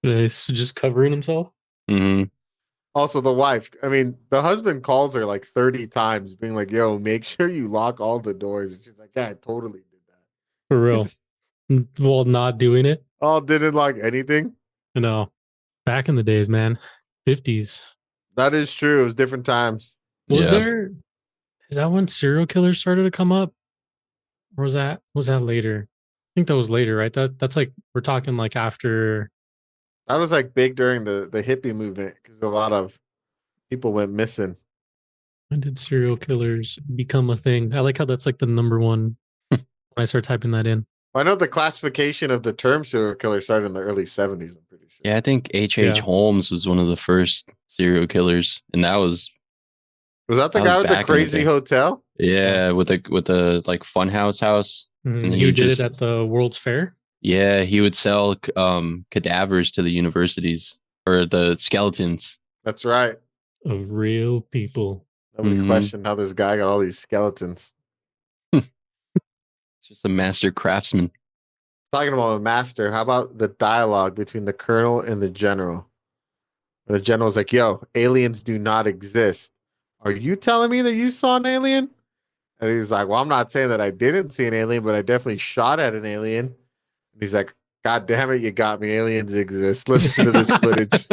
He's just covering himself. Hmm. Also, the wife. I mean, the husband calls her like 30 times, being like, "Yo, make sure you lock all the doors." And she's like, "Yeah, I totally did that." For real. While not doing it. Oh, didn't like anything. No. Back in the days, man. 50s. That is true. It was different times. Was Yeah. there is that when serial killers started to come up? Or was that later? I think that was later, right? That's like we're talking like after That was like big during the hippie movement because a lot of people went missing. when did serial killers become a thing? I like how that's like the number one when I start typing that in. I know the classification of the term serial killer started in the early 70s. I'm pretty sure. Yeah, I think H.H. Yeah. Holmes was one of the first serial killers, and that was Was that the That guy was with the back in the crazy day. hotel? yeah with a like funhouse house. Mhm. And He he would did just it at the World's Fair. yeah he would sell cadavers to the universities or the skeletons. That's right. Of real people. Nobody Mhm. questioned how this guy got all these skeletons. Just a master craftsman. Talking about a master, how about the dialogue between the colonel and the general? And the general's like, "Yo, aliens do not exist. Are you telling me that you saw an alien?" And he's like, "Well, I'm not saying that I didn't see an alien, but I definitely shot at an alien." And he's like, "God damn it, you got me. Aliens exist. Listen to this footage."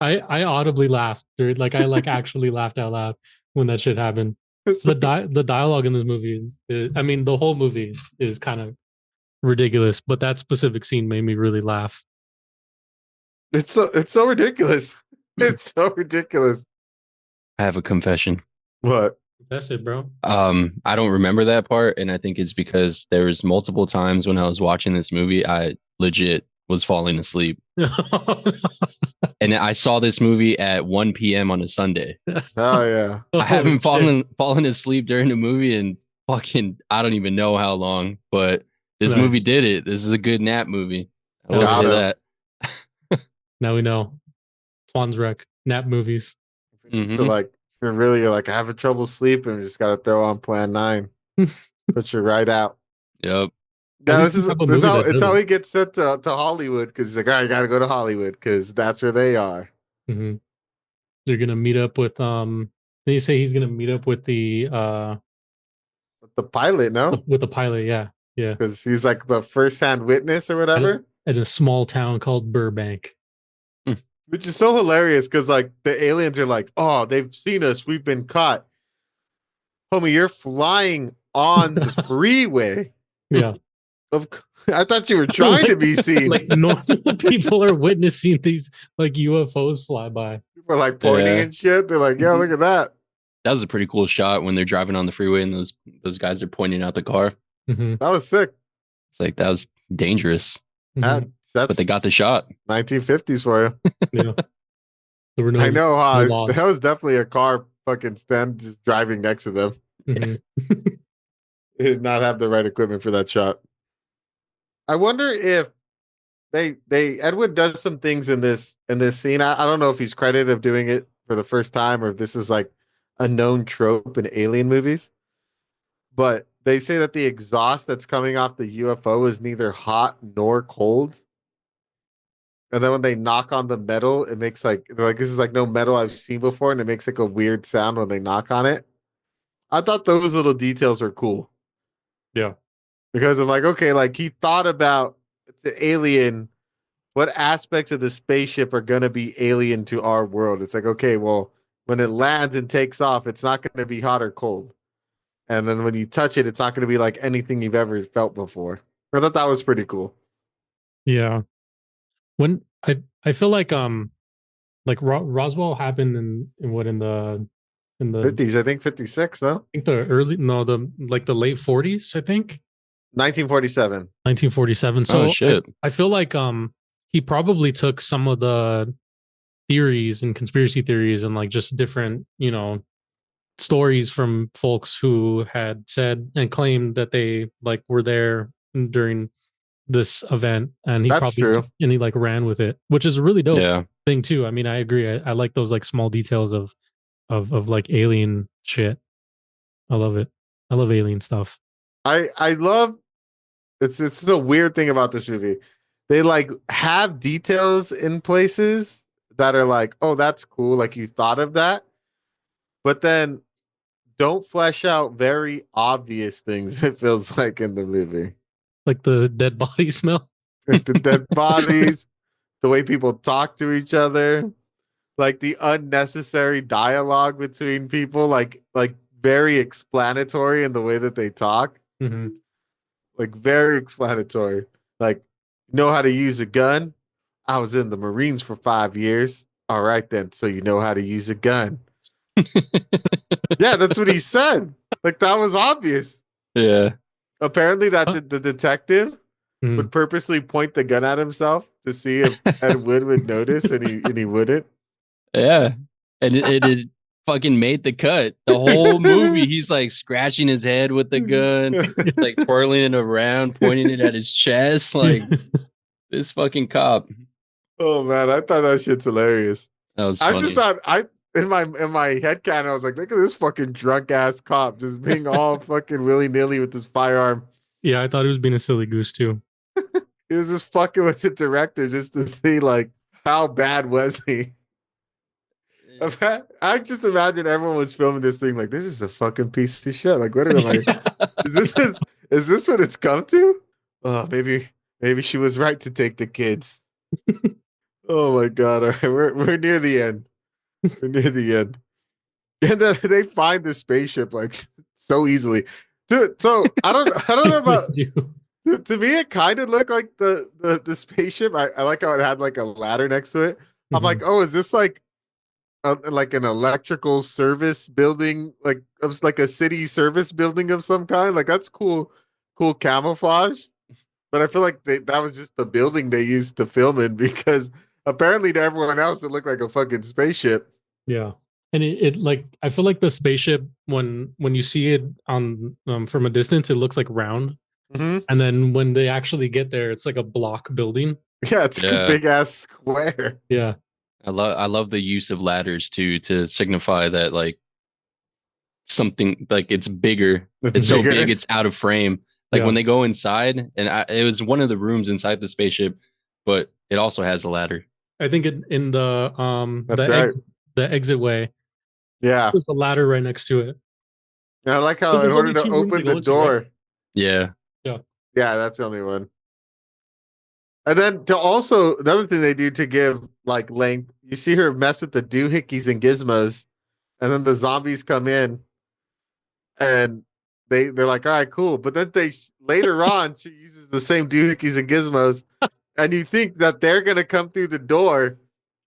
I audibly laughed, dude. Like I like actually laughed out loud when that shit happened. It's The like- the dialogue in this movie is I mean the whole movie is kind of ridiculous, but that specific scene made me really laugh. it's so ridiculous. It's so ridiculous. I have a confession. What? That's it, bro. I don't remember that part, and I think it's because there was multiple times when I was watching this movie, I legit was falling asleep. And I saw this movie at 1 p.m. on a Sunday. Oh yeah. I haven't Holy fallen asleep during the movie in fucking I don't even know how long, but this Nice. movie did it. This is a good nap movie. I will Got say it. that. shit. Now we know. Twan's wreck. Nap movies. Mhm. So like, you're like having trouble sleeping, you just got to throw on Plan 9. Put you right out. Yep. Yeah, At this least is we have a this is movie how that it's does how it. he gets sent to Hollywood because he's like, all right, you got to go to Hollywood because that's where they are. Mm-hmm. They're gonna meet up with Did you say he's gonna meet up with the But the pilot, no, with the pilot? Yeah, yeah. because he's like the first-hand witness or whatever, At a small town called Burbank. which is so hilarious because like the aliens are like, oh, they've seen us, we've been caught. Homie, you're flying on the freeway. Yeah. I thought you were trying to be seen. Like normal people are witnessing these like UFOs fly by. People are like pointing Yeah. and shit. They're like, yeah, look at that. That was a pretty cool shot when they're driving on the freeway and those guys are pointing out the car. Mm-hmm. That was sick. It's like that was dangerous, That's but they got the shot. 1950s for you. Yeah. There were no. I know, no laws. that was definitely a car fucking stand just driving next to them. Mhm. They did not have the right equipment for that shot. I wonder if they Edward does some things in this scene. I don't know if he's credited of doing it for the first time or if this is like a known trope in alien movies. But they say that the exhaust that's coming off the UFO is neither hot nor cold. And then when they knock on the metal, it makes like they're like this is like no metal I've seen before, and it makes like a weird sound when they knock on it. I thought those little details are cool. Yeah. Because I'm like, okay, like he thought about the alien, what aspects of the spaceship are gonna be alien to our world. It's like, okay, well, when it lands and takes off, it's not gonna be hot or cold. And then when you touch it, it's not gonna be like anything you've ever felt before. I thought that was pretty cool. Yeah. When I feel like Roswell happened in what in the 50s, I think 56, no? I think the early no the like the late 40s, I think 1947. 1947. So Oh shit. I feel like he probably took some of the theories and conspiracy theories and like just different stories from folks who had said and claimed that they like were there during this event, and he That's probably true. and he like ran with it, which is a really dope Yeah. thing too. I mean, I agree. I like those like small details of like alien shit. I love it. I love alien stuff. I love it's a weird thing about this movie. They like have details in places that are like, oh, that's cool. Like you thought of that, but then don't flesh out very obvious things. It feels like in the movie, Like the dead body smell. like the dead bodies, the way people talk to each other, like the unnecessary dialogue between people, like very explanatory in the way that they talk. Mm-hmm. Like very explanatory. Like, know how to use a gun? I was in the Marines for 5 years. All right then, so you know how to use a gun. Yeah, that's what he said. Like that was obvious. Yeah. Apparently, that the detective Mm. would purposely point the gun at himself to see if Ed Wood would notice, and he wouldn't. Yeah. And it fucking made the cut. The whole movie, he's like scratching his head with the gun, like twirling it around, pointing it at his chest. Like this fucking cop. Oh man, I thought that shit's hilarious. That was I funny. just thought in my head canon, I was like, look at this fucking drunk ass cop just being all fucking willy nilly with his firearm. Yeah, I thought he was being a silly goose too. He was just fucking with the director just to see like how bad was he. I just imagine everyone was filming this thing like this is a fucking piece of shit. Like what am I? Is this what it's come to? Oh, maybe she was right to take the kids. Oh my god! All right, we're near the end. We're near the end, and then they find the spaceship like so easily. Dude, so I don't know about. To me, it kind of looked like the spaceship. I like how it had like a ladder next to it. I'm like, oh, is this like an electrical service building, like it was like a city service building of some kind? Like that's cool camouflage. But I feel like that was just the building they used to film in because apparently to everyone else it looked like a fucking spaceship. Yeah. And it like I feel like the spaceship when you see it on from a distance, it looks like round. Mm-hmm. And then when they actually get there, it's like a block building. Yeah, it's a big ass square. Yeah. I love the use of ladders too to signify that like something like it's bigger. It's so big it's out of frame. Like when they go inside, and it was one of the rooms inside the spaceship, but it also has a ladder. I think in the the exit way. Yeah, there's a ladder right next to it. And I like how in order to open the door. Right? Yeah, that's the only one. And then to also another thing they do to give like length, you see her mess with the doohickeys and gizmos, and then the zombies come in, and they're like, all right, cool. But then later on she uses the same doohickeys and gizmos, and you think that they're gonna come through the door,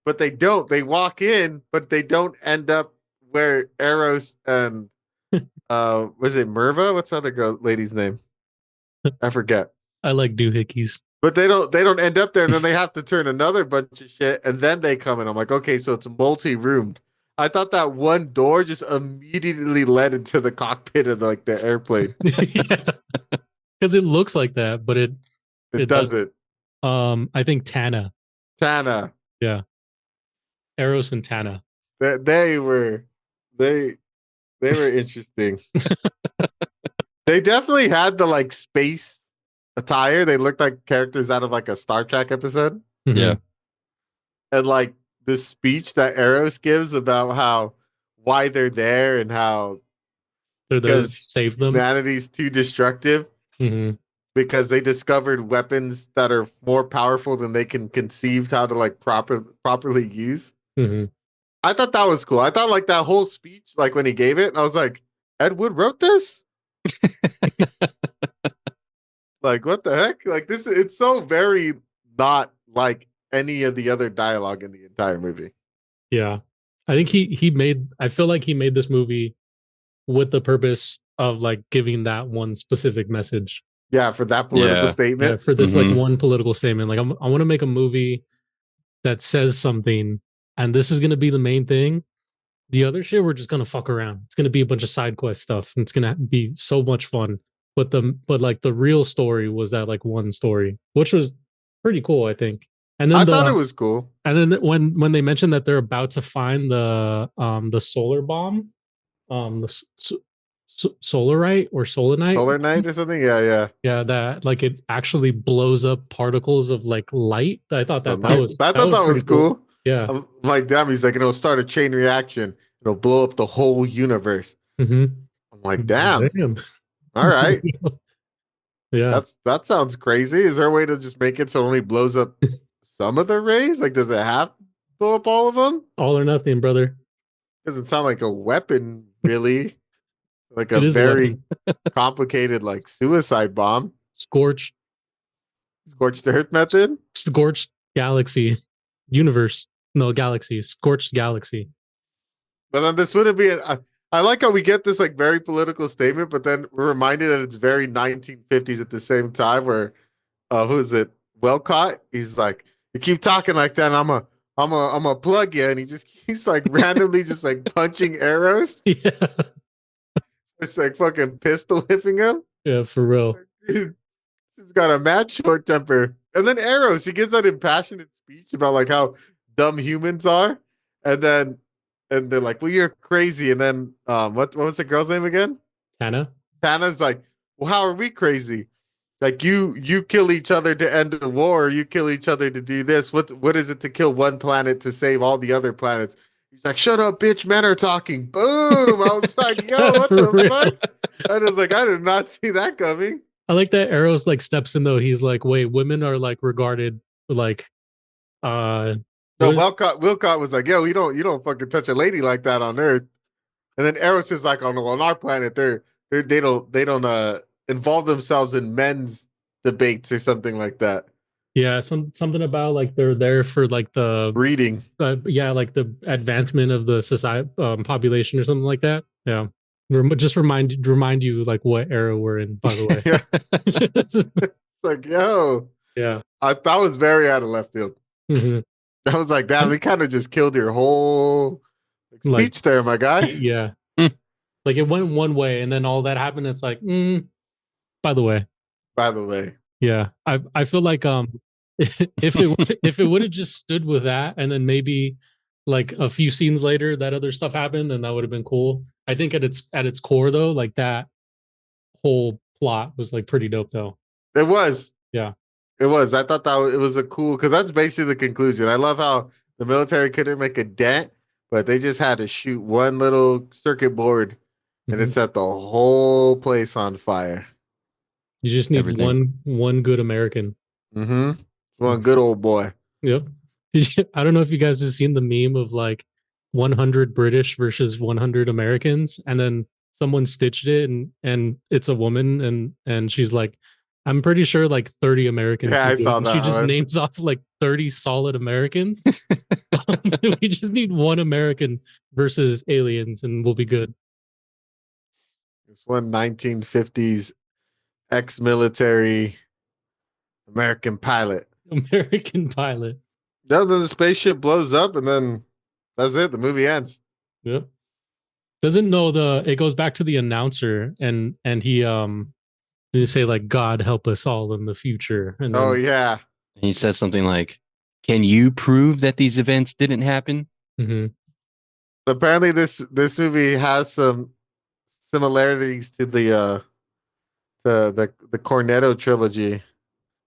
but they don't. They walk in, but they don't end up where Eros and was it Merva? What's the other lady's name? I forget. I like doohickeys. But they don't end up there, and then they have to turn another bunch of shit, and then they come in. I'm like, okay, so it's multi-roomed. I thought that one door just immediately led into the cockpit of like the airplane. Because it looks like that, but it doesn't. I think Tana. Yeah. Eros and Tana. They were interesting. They definitely had the like space attire. They looked like characters out of like a Star Trek episode. Mm-hmm. Yeah. And like the speech that Eros gives about why they're there and how they're there to save them. Humanity's too destructive because they discovered weapons that are more powerful than they can conceive how to like properly use. Mm-hmm. I thought that was cool. I thought like that whole speech, like when he gave it, and I was like, Ed Wood wrote this? Like, what the heck? Like this, it's so very not like any of the other dialogue in the entire movie. Yeah. I think I feel like he made this movie with the purpose of like giving that one specific message. Yeah, for that political statement. Yeah, for this like one political statement. Like I want to make a movie that says something, and this is going to be the main thing. The other shit, we're just gonna fuck around. It's gonna be a bunch of side quest stuff, and it's gonna be so much fun. But like the real story was that like one story, which was pretty cool, I think. And I then thought it was cool. when they mentioned that they're about to find the solar bomb, solarite or solanite, Solar Knight or something. Yeah, yeah. yeah, that like it actually blows up particles of like light. I thought So that that was I that thought was that pretty was cool. Yeah. I'm like, damn. He's like, it'll start a chain reaction. It'll blow up the whole universe. Hmm. I'm like, damn. Damn. All right. Yeah. That sounds crazy. Is there a way to just make it so it only blows up some of the rays? Like, does it have to blow up all of them? All or nothing, brother. Doesn't sound like a weapon, really. Like a It is a very weapon. complicated, like suicide bomb. Scorched, Scorched earth method. scorched galaxy, universe. No, galaxy. Scorched galaxy. But then this wouldn't be. I like how we get this like very political statement, but then we're reminded that it's very 1950s at the same time. Where who is it? Welcott. He's like, you keep talking like that, and I'm a plug you, and he's like randomly just like punching arrows. Yeah. It's like fucking pistol whipping him. Yeah, for real. Dude, he's got a mad short temper. And then arrows. He gives that impassionate speech about like how dumb humans are, and they're like, "Well, you're crazy." And then what was the girl's name again? Tana. Tana's like, "Well, how are we crazy? Like you kill each other to end a war, or you kill each other to do this. What is it to kill one planet to save all the other planets?" He's like, "Shut up, bitch. Men are talking." Boom. I was like, "Yo, what For the real. fuck?" I was like, I did not see that coming. I like that Arrows like steps in though. He's like, wait, women are like regarded like No, what is- Wilcott was like, "Yo, you don't fucking touch a lady like that on Earth." And then Eros is like, "Oh no, on our planet, they don't involve themselves in men's debates or something like that. yeah, something about like they're there for like the Breeding." yeah, like the advancement of the society population or something like that. Yeah. Just remind you like what era we're in, by the way. Yeah, it's like, yo, Yeah. that was very out of left field. Hmm. I was like, damn, they kind of just killed your whole Like, speech there, my guy. yeah. Hmm. Like it went one way and then all that happened. It's like, by the way. By the way, Yeah. I feel like if it would have just stood with that and then maybe like a few scenes later that other stuff happened, then that would have been cool. I think at its core though, like that whole plot was like pretty dope though. it was. Yeah. It was. I thought it was a cool because that's basically the conclusion. I love how the military couldn't make a dent, but they just had to shoot one little circuit board, and it Mhm. set the whole place on fire. You just need Everything. one good American. Mm-hmm. One good old boy. Yep. I don't know if you guys have seen the meme of like 100 British versus 100 Americans, and then someone stitched it, and it's a woman, and she's like, I'm pretty sure like 30 Americans. Yeah, I would do it." saw And she that just one. names off like 30 solid Americans. We just need one American versus aliens, and we'll be good. This one 1950s ex-military American pilot. American pilot. Then the spaceship blows up, and then that's it. The movie ends. Yep. Doesn't know it goes back to the announcer, and he say like God help us all in the future. And then, Oh yeah. He says something like, "Can you prove that these events didn't happen?" mhm. Apparently, this movie has some similarities to the Cornetto trilogy,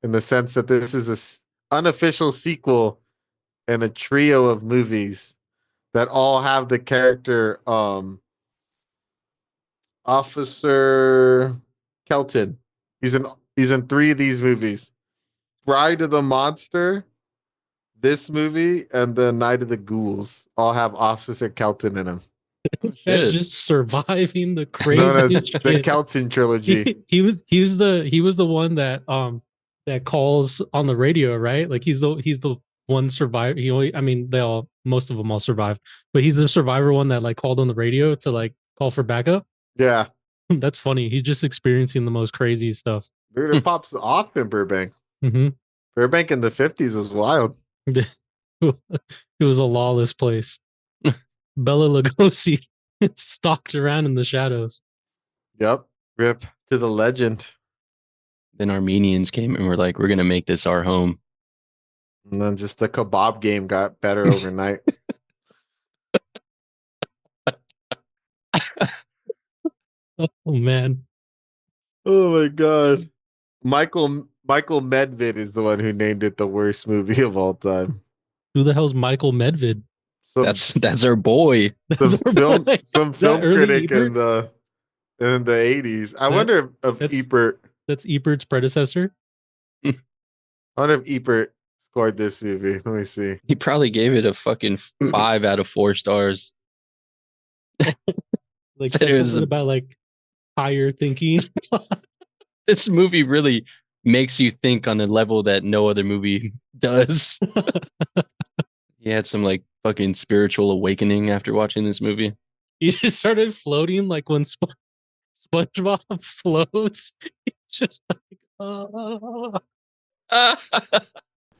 in the sense that this is a unofficial sequel in a trio of movies that all have the character Officer Kelton. He's in three of these movies: Bride of the Monster, this movie, and the Night of the Ghouls. All have Officer Kelton in them, This guy shit. just surviving the known as craziest the shit. Kelton trilogy. He was the one that calls on the radio, right? Like he's the one survivor. I mean, most of them all survive, but he's the survivor one that like called on the radio to like call for backup. Yeah, That's funny. He's just experiencing the most crazy stuff. dude, it pops off in Burbank. Hmm. Burbank in the 50s was wild. It was a lawless place. Bella Lugosi stalked around in the shadows. Yep. Rip to the legend. Then Armenians came and were like, we're going to make this our home. And then just the kebab game got better overnight. Oh man, Oh my god. Michael Medved is the one who named it the worst movie of all time. who the hell's Michael Medved? Some That's our boy. That's some our film boy. some That film early critic Ebert? in the 80s. I That- wonder if that's- Ebert That's Ebert's predecessor. I wonder if Ebert scored this movie. Let me see. He probably gave it a fucking 5 out of 4 stars. Like Said said it was something about like higher thinking. This movie really makes you think on a level that no other movie does. He had some like fucking spiritual awakening after watching this movie. He just started floating like when SpongeBob floats. He's just like,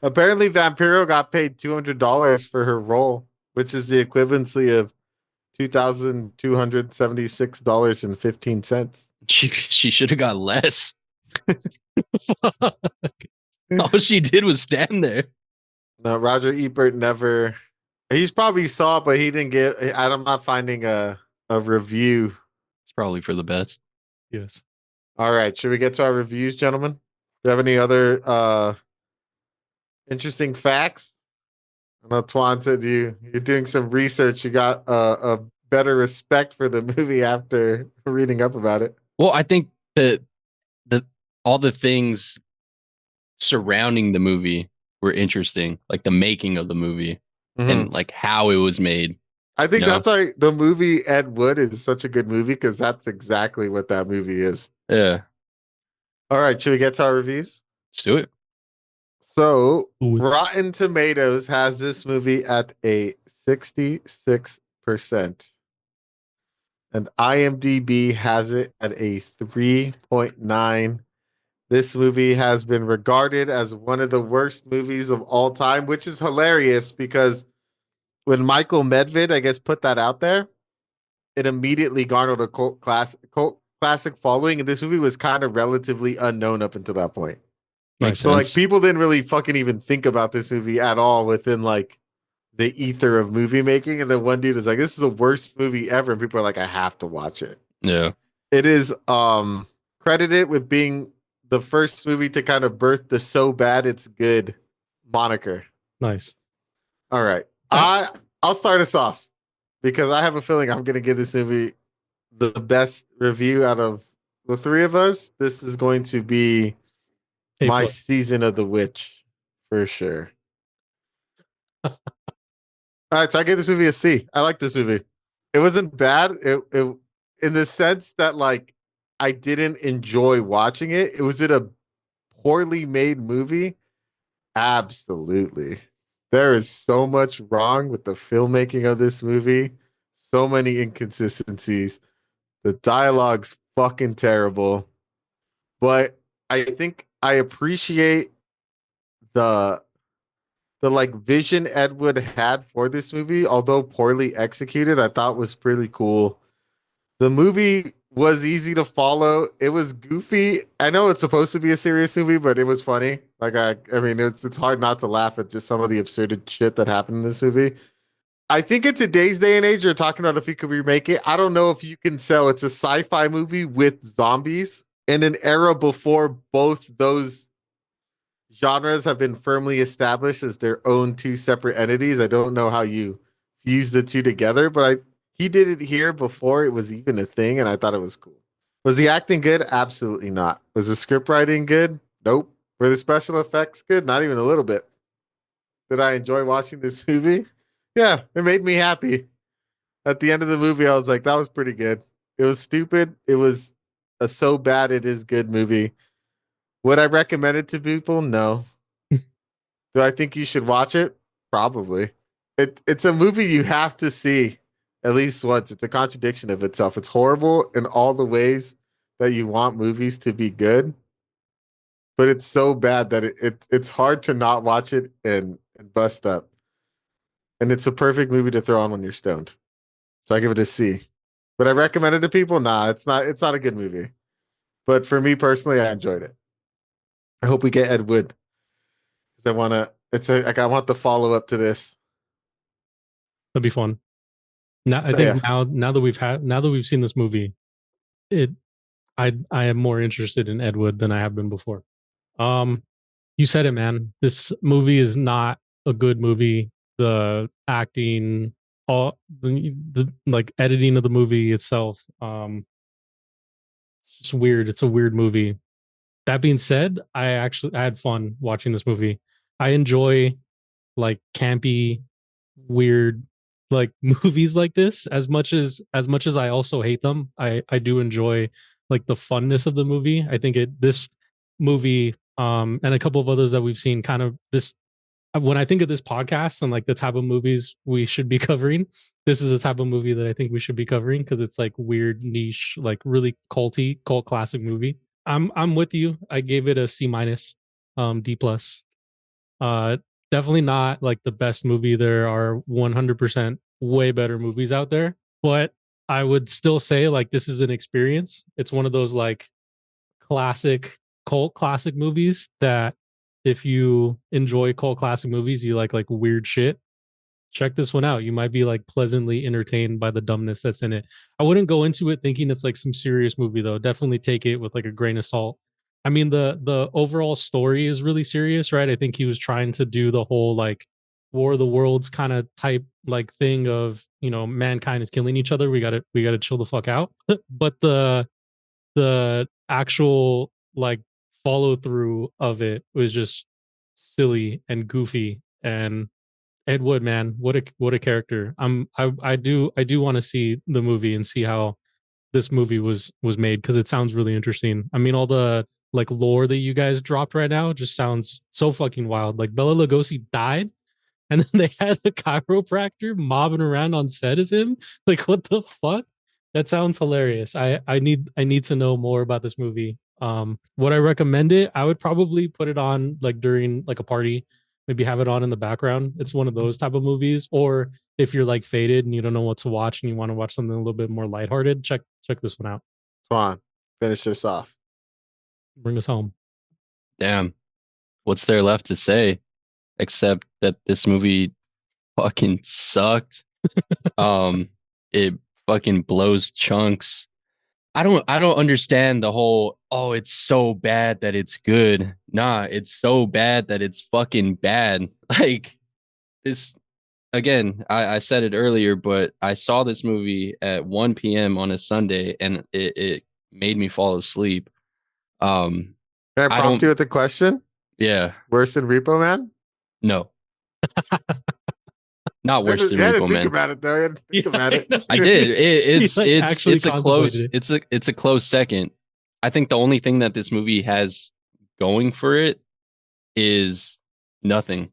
Apparently Vampiro got paid $200 for her role, which is the equivalency of $2,276.15. She should have got less. All she did was stand there. No, Roger Ebert never. He's probably saw it, but he didn't get. I'm not finding a review. It's probably for the best. yes. All right, should we get to our reviews, gentlemen? Do you have any other interesting facts? I know Twan said you're doing some research. You got a better respect for the movie after reading up about it. Well, I think that all the things surrounding the movie were interesting, like the making of the movie and like how it was made. I think you know? that's why the movie Ed Wood is such a good movie, because that's exactly what that movie is. Yeah, All right, should we get to our reviews? let's do it. So, Ooh. Rotten Tomatoes has this movie at a 66%. And IMDb has it at a 3.9. This movie has been regarded as one of the worst movies of all time, which is hilarious because when Michael Medved, I guess, put that out there, it immediately garnered a cult classic following, and this movie was kind of relatively unknown up until that point. Makes So sense. like people didn't really fucking even think about this movie at all within like the ether of movie making. And then one dude is like, this is the worst movie ever. And people are like, I have to watch it. Yeah. It is credited with being the first movie to kind of birth the "so bad it's good" moniker. Nice. All right. I'll start us off because I have a feeling I'm gonna give this movie the best review out of the three of us. This is going to be A my plus. season of the witch for sure. All right, so I give this movie a C. I like this movie. It wasn't bad. It in the sense that like I didn't enjoy watching it. Was it a poorly made movie? Absolutely. There is so much wrong with the filmmaking of this movie. So many inconsistencies. The dialogue's fucking terrible. But I think I appreciate the like vision Ed Wood had for this movie, although poorly executed, I thought was pretty cool. The movie was easy to follow. It was goofy. I know it's supposed to be a serious movie, but it was funny. Like I mean, it's hard not to laugh at just some of the absurd shit that happened in this movie. I think in today's day and age, you're talking about if you could remake it. I don't know if you can sell. It's a sci-fi movie with zombies in an era before both those genres have been firmly established as their own two separate entities. I don't know how you fuse the two together, but he did it here before it was even a thing, and I thought it was cool. Was the acting good? Absolutely not. Was the script writing good? Nope. Were the special effects good? Not even a little bit. Did I enjoy watching this movie? Yeah, it made me happy. At the end of the movie, I was like, that was pretty good. It was stupid. It was a so bad it is good movie. Would I recommend it to people? No. Do I think you should watch it? Probably. It's a movie you have to see at least once. It's a contradiction of itself. It's horrible in all the ways that you want movies to be good, but it's so bad that it's hard to not watch it and bust up. And it's a perfect movie to throw on when you're stoned. So I give it a C. But I recommend it to people. Nah, it's not a good movie. But for me personally, I enjoyed it. I hope we get Ed Wood because I want to. It's a like I want the follow up to this. That'd be fun. Now I So, think yeah. now that we've seen this movie, it I am more interested in Ed Wood than I have been before. Um, you said it, man. This movie is not a good movie. The acting, all the like editing of the movie itself, it's just weird. It's a weird movie. That being said, I had fun watching this movie. I enjoy like campy, weird like movies like this as much as I also hate them. I do enjoy like the funness of the movie. I think this movie and a couple of others that we've seen kind of this when I think of this podcast and like the type of movies we should be covering, this is the type of movie that I think we should be covering because it's like weird niche, like really cult classic movie. I'm with you. I gave it a C minus, D plus. Uh, Definitely not like the best movie. There are 100% way better movies out there, but I would still say like this is an experience. It's one of those like classic cult classic movies that if you enjoy cult classic movies, you like weird shit, check this one out. You might be like pleasantly entertained by the dumbness that's in it. I wouldn't go into it thinking it's like some serious movie though. Definitely take it with like a grain of salt. I mean the overall story is really serious, right? I think he was trying to do the whole like War of the Worlds kind of type like thing of, mankind is killing each other. We got to chill the fuck out. But the actual like follow through of it was just silly and goofy. And Ed Wood, man, what a character. I do want to see the movie and see how this movie was made because it sounds really interesting. I mean, all the like lore that you guys dropped right now just sounds so fucking wild. Like Bela Lugosi died, and then they had a chiropractor mobbing around on set as him. Like, what the fuck? That sounds hilarious. I need to know more about this movie. Would I recommend it? I would probably put it on like during like a party, maybe have it on in the background. It's one of those type of movies. Or if you're like faded and you don't know what to watch and you want to watch something a little bit more lighthearted, check this one out. Twan, finish this off. Bring us home. Damn. What's there left to say except that this movie fucking sucked? It fucking blows chunks. I don't understand the whole, oh, it's so bad that it's good. Nah, it's so bad that it's fucking bad. Like this again, I said it earlier, but I saw this movie at 1 p.m. on a Sunday and it made me fall asleep. Um Can I I prompt you don't with the question? yeah, Worse than Repo Man? no. Not I worse than had to Repo think Man. about it though. I had to think about it. I did. It's like, it's actually it's a close contemplated it. it's a close second. I think the only thing that this movie has going for it is nothing.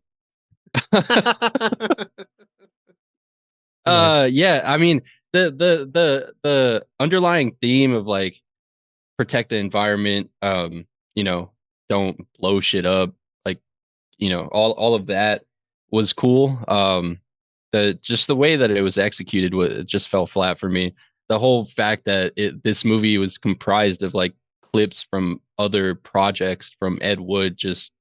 Nice. Yeah, I mean the underlying theme of like protect the environment, you know, don't blow shit up, like, all of that was cool. The just the way that it was executed was it just fell flat for me. The whole fact that this movie was comprised of like clips from other projects from Ed Wood just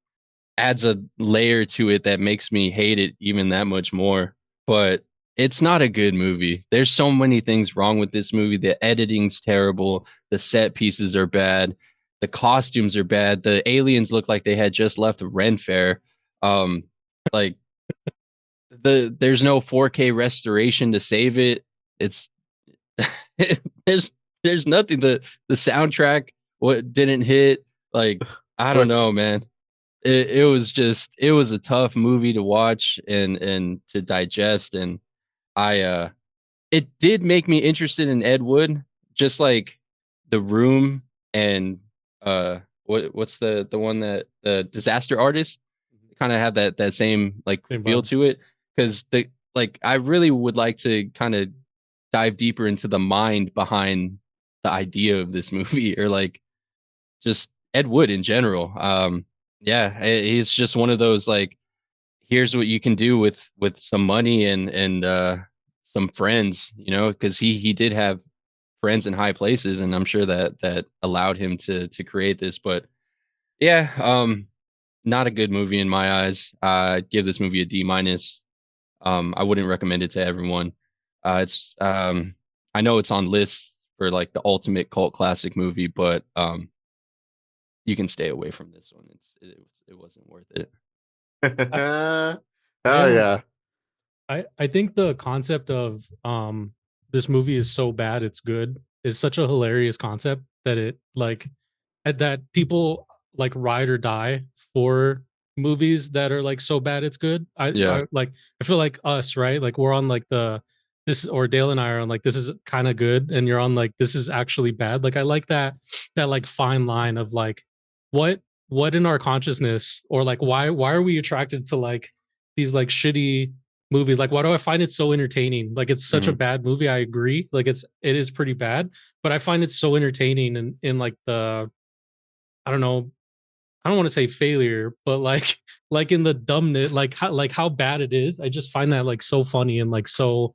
adds a layer to it that makes me hate it even that much more. But it's not a good movie. There's so many things wrong with this movie. The editing's terrible. The set pieces are bad. The costumes are bad. The aliens look like they had just left Ren Fair. Um, like there's no 4K restoration to save it. It's there's nothing. The soundtrack what didn't hit. Like I don't What's know, man. It was a tough movie to watch and to digest, and I it did make me interested in Ed Wood, just like The Room and what's the one that the Disaster Artist kind of have that same like Same feel vibe. to it, because the like I really would like to kind of dive deeper into the mind behind the idea of this movie, or like just Ed Wood in general. Yeah, he's just one of those like, here's what you can do with some money and some friends, you know, because he did have friends in high places, and I'm sure that allowed him to create this. But yeah, not a good movie in my eyes. I give this movie a D minus. I wouldn't recommend it to everyone. It's I know it's on lists for like the ultimate cult classic movie, but you can stay away from this one. It wasn't worth it. Hell I yeah. I think the concept of this movie is so bad it's good is such a hilarious concept that it like that people like ride or die for movies that are like so bad it's good. Yeah. I feel like us, right? Like we're on like the this or Dale and I are on like this is kind of good and you're on like this is actually bad. Like I like that like fine line of like what what in our consciousness or like why are we attracted to like these like shitty movies? Like why do I find it so entertaining? Like it's such a Mhm. bad movie. I agree. Like it is pretty bad, but I find it so entertaining in like the I don't know, I don't want to say failure, but like in the dumbness, like how bad it is. I just find that like so funny and like so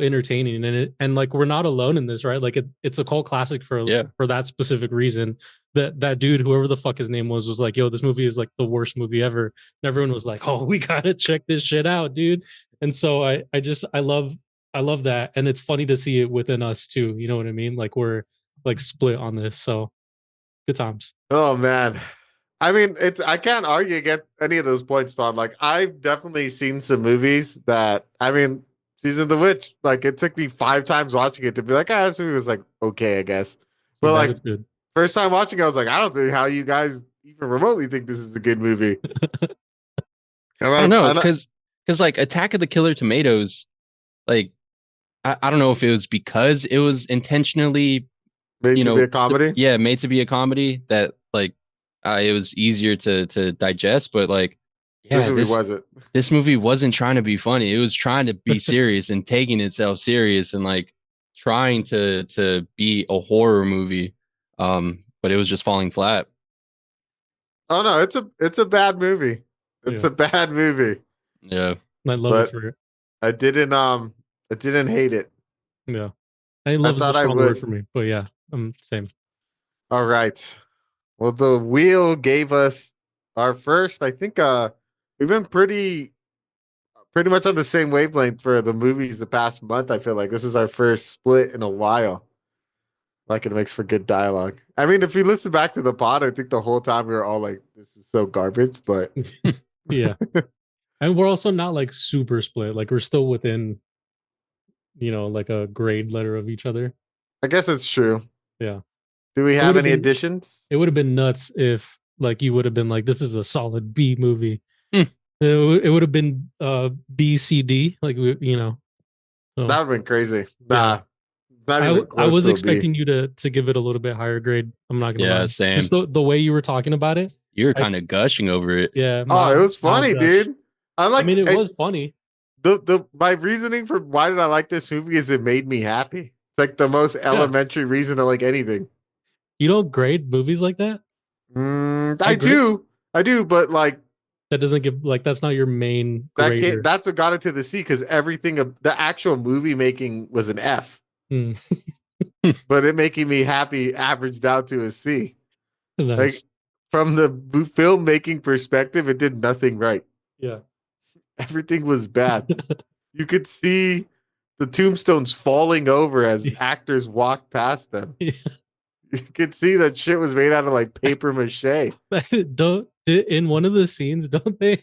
entertaining. And and like we're not alone in this, right? Like it's a cult classic Yeah. for that specific reason. That dude, whoever the fuck his name was like, yo, this movie is like the worst movie ever. And everyone was like, oh, we gotta check this shit out, dude. And so I love that. And it's funny to see it within us too. You know what I mean? Like we're like split on this. So good times. Oh man. I mean, it's I can't argue against any of those points, Tom. Like I've definitely seen some movies that I mean, Season of the Witch, like it took me 5 times watching it to be like, ah, this movie was like okay, I guess. So But bad like it's good. first time watching it, I was like, I don't see how you guys even remotely think this is a good movie. And I don't know, I know because like Attack of the Killer Tomatoes, like I don't know if it was because it was intentionally, made you to be know, a comedy. yeah, made to be a comedy that like it was easier to digest, but like This yeah, movie wasn't. this movie wasn't trying to be funny. It was trying to be serious and taking itself serious and like trying to be a horror movie. But it was just falling flat. Oh no, it's a bad movie. It's Yeah. a bad movie. Yeah. I love it But for it. I didn't hate it. Yeah. I I love is a thought I strong word would. for me, but yeah, same. All right. Well, the wheel gave us our first. I think we've been pretty much on the same wavelength for the movies the past month. I feel like this is our first split in a while. Like it makes for good dialogue. I mean, if you listen back to the pod, I think the whole time we were all like, "This is so garbage," but Yeah. And we're also not like super split. Like we're still within, like a grade letter of each other. I guess it's true. Yeah. Do we It would have have any been additions? it would have been nuts if like you would have been like, this is a solid B movie. Hmm. It would have been B, C, D. Like That So would have been crazy. yeah. Nah, not even I close was to a B. expecting you to give it a little bit higher grade. I'm not gonna Yeah, lie. same. Just the way you were talking about it. You were I kind of gushing over it. Yeah, Oh, it was mild funny, gush. dude. I I like mean, it it. was funny. The my reasoning for why did I like this movie is it made me happy. It's like the most Yeah. elementary reason to like anything. You don't grade movies like that? I grade do, but like that doesn't give like that's not your main that grader. that's what got it to the C because everything the actual movie making was an F, Hmm. but it making me happy averaged out to a C. Like Nice. from the filmmaking perspective, it did nothing right. Yeah. Everything was bad. You could see the tombstones falling over as actors walked past them. Yeah. You could see that shit was made out of like paper mache. Don't in one of the scenes, don't they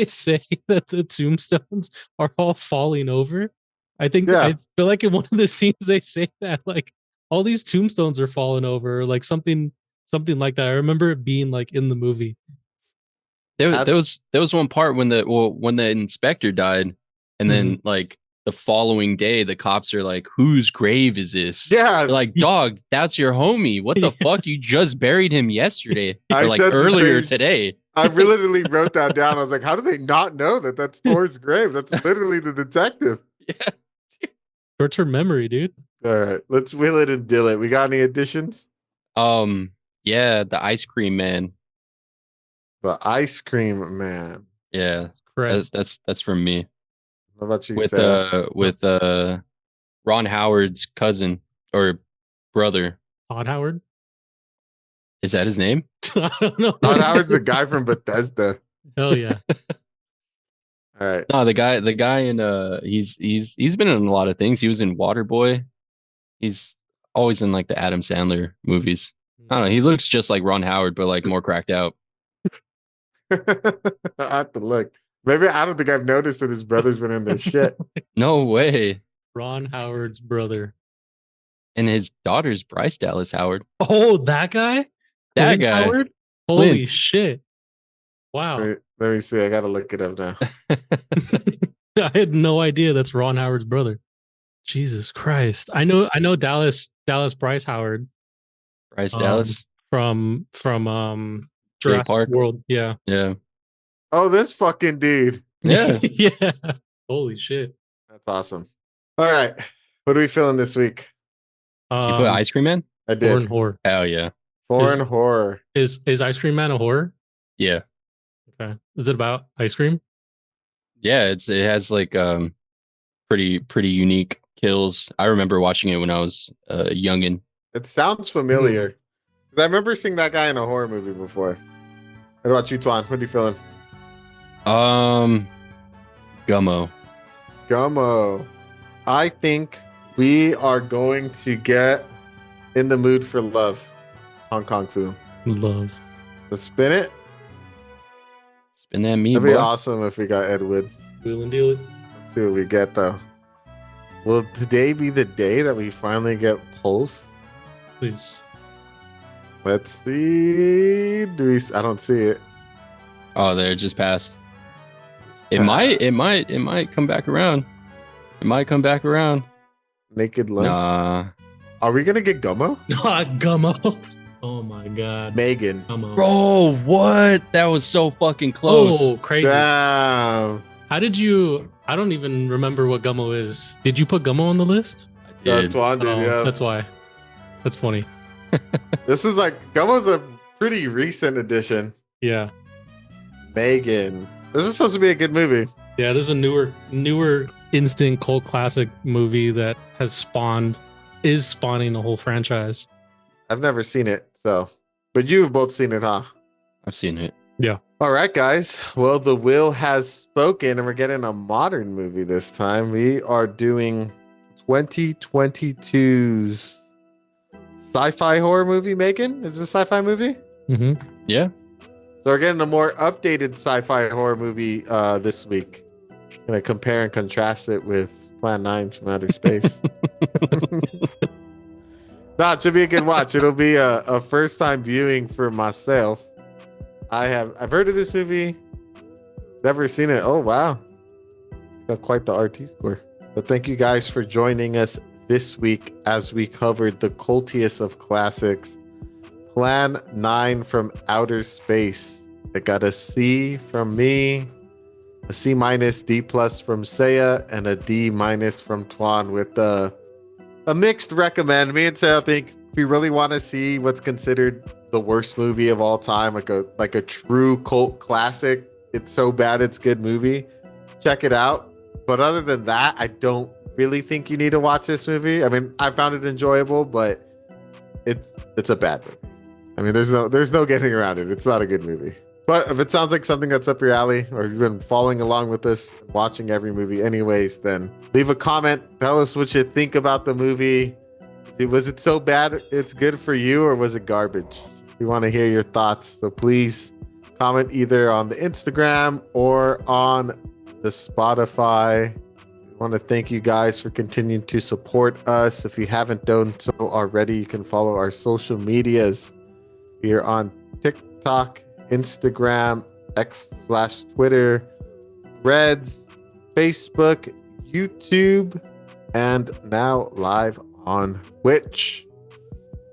say that the tombstones are all falling over? Yeah. I feel like in one of the scenes they say that like all these tombstones are falling over, or like something like that. I remember it being like in the movie. There was one part when the inspector died, and then like the following day, the cops are like, "Whose grave is this?" Yeah. They're like, "Dog, that's your homie. What the Yeah. fuck? You just buried him yesterday, I or like said the earlier same- today." I literally wrote that down. I was like, how do they not know that that's Thor's grave? That's literally the detective. Yeah. Short-term memory, dude. All right. Let's will it and deal it. We got any additions? Yeah, the ice cream man. The ice cream man. Yeah, Correct. that's from me. What about you, Sarah? with Ron Howard's cousin or brother. Todd Howard. Is that his name? I don't know. Todd Howard's the guy from Bethesda. Hell yeah. All right. No, the guy in he's been in a lot of things. He was in Waterboy. He's always in like the Adam Sandler movies. I don't know. He looks just like Ron Howard, but like more cracked out. I have to look. Maybe I don't think I've noticed that his brother's been in their shit. No way. Ron Howard's brother. And his daughter's Bryce Dallas Howard. Oh, that guy? That Clint guy. Howard? Holy Clint. shit. Wow. Let me see. I gotta look it up now. I had no idea that's Ron Howard's brother. Jesus Christ. I know Dallas Bryce Howard Bryce Dallas. from Jurassic Park. World. Yeah. Yeah. Oh, this fucking dude. Yeah. Yeah. Holy shit. That's awesome. All right. What are we feeling this week? You put Ice Cream Man? I did. Foreign horror. Hell yeah. Foreign horror. Is Ice Cream Man a horror? Yeah. Okay. Is it about ice cream? Yeah, it has like pretty unique kills. I remember watching it when I was youngin. It sounds familiar. 'Cause I remember seeing that guy in a horror movie before. What about you, Twan? What are you feeling? Gummo. Gummo. I think we are going to get in the mood for love. Hong Kong film. Love. Let's spin it. Spin that meat, That'd be boy. awesome if we got Ed Wood. Wheel and deal it. Let's see what we get though. Will today be the day that we finally get Pulse? Please. Let's see. I don't see it. Oh, there, it just passed. It might come back around. It might come back around. Naked Lunch. Nah. Are we gonna get Gummo? Gummo. Oh my god. Megan. Gummo. Bro, what? That was so fucking close. Oh, crazy. Damn. How did you? I don't even remember what Gummo is. Did you put Gummo on the list? I did. Twan did, Oh, yeah. that's why. That's funny. This is like Gummo's a pretty recent addition. Yeah. Megan. This is supposed to be a good movie. Yeah, this is a newer instant cult classic movie that is spawning a whole franchise. I've never seen it, so but you've both seen it, huh? I've seen it. All right, guys. Well, the will has spoken, and we're getting a modern movie this time. We are doing 2022's sci-fi horror movie. Megan, is this a sci-fi movie? Mm-hmm. Yeah. So we're getting a more updated sci-fi horror movie this week. Gonna compare and contrast it with Plan 9's from Outer Space. No, it should be a good watch. It'll be a first-time viewing for myself. I've heard of this movie, never seen it. Oh wow, it's got quite the RT score. But thank you guys for joining us this week as we covered the cultiest of classics, Plan 9 from Outer Space. It got a C from me, a C minus, D plus from Saya, and a D minus from Twan with a mixed recommend. Me and Saya think if you really want to see what's considered the worst movie of all time, like a true cult classic, it's so bad it's good movie, check it out. But other than that, I don't really think you need to watch this movie. I mean, I found it enjoyable, but it's a bad movie. I mean, there's no getting around it. It's not a good movie. But if it sounds like something that's up your alley, or you've been following along with us, watching every movie anyways, then leave a comment. Tell us what you think about the movie. Was it so bad it's good for you, or was it garbage? We want to hear your thoughts. So please comment either on the Instagram or on the Spotify. We want to thank you guys for continuing to support us. If you haven't done so already, you can follow our social medias. We are on TikTok, Instagram, X/Twitter, Threads, Facebook, YouTube, and now live on Twitch.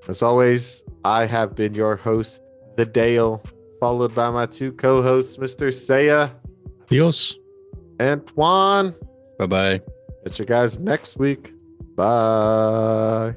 As always, I have been your host, The Dale, followed by my two co-hosts, Mr. Saya Adios. and Twan. Bye-bye. Catch you guys next week. Bye.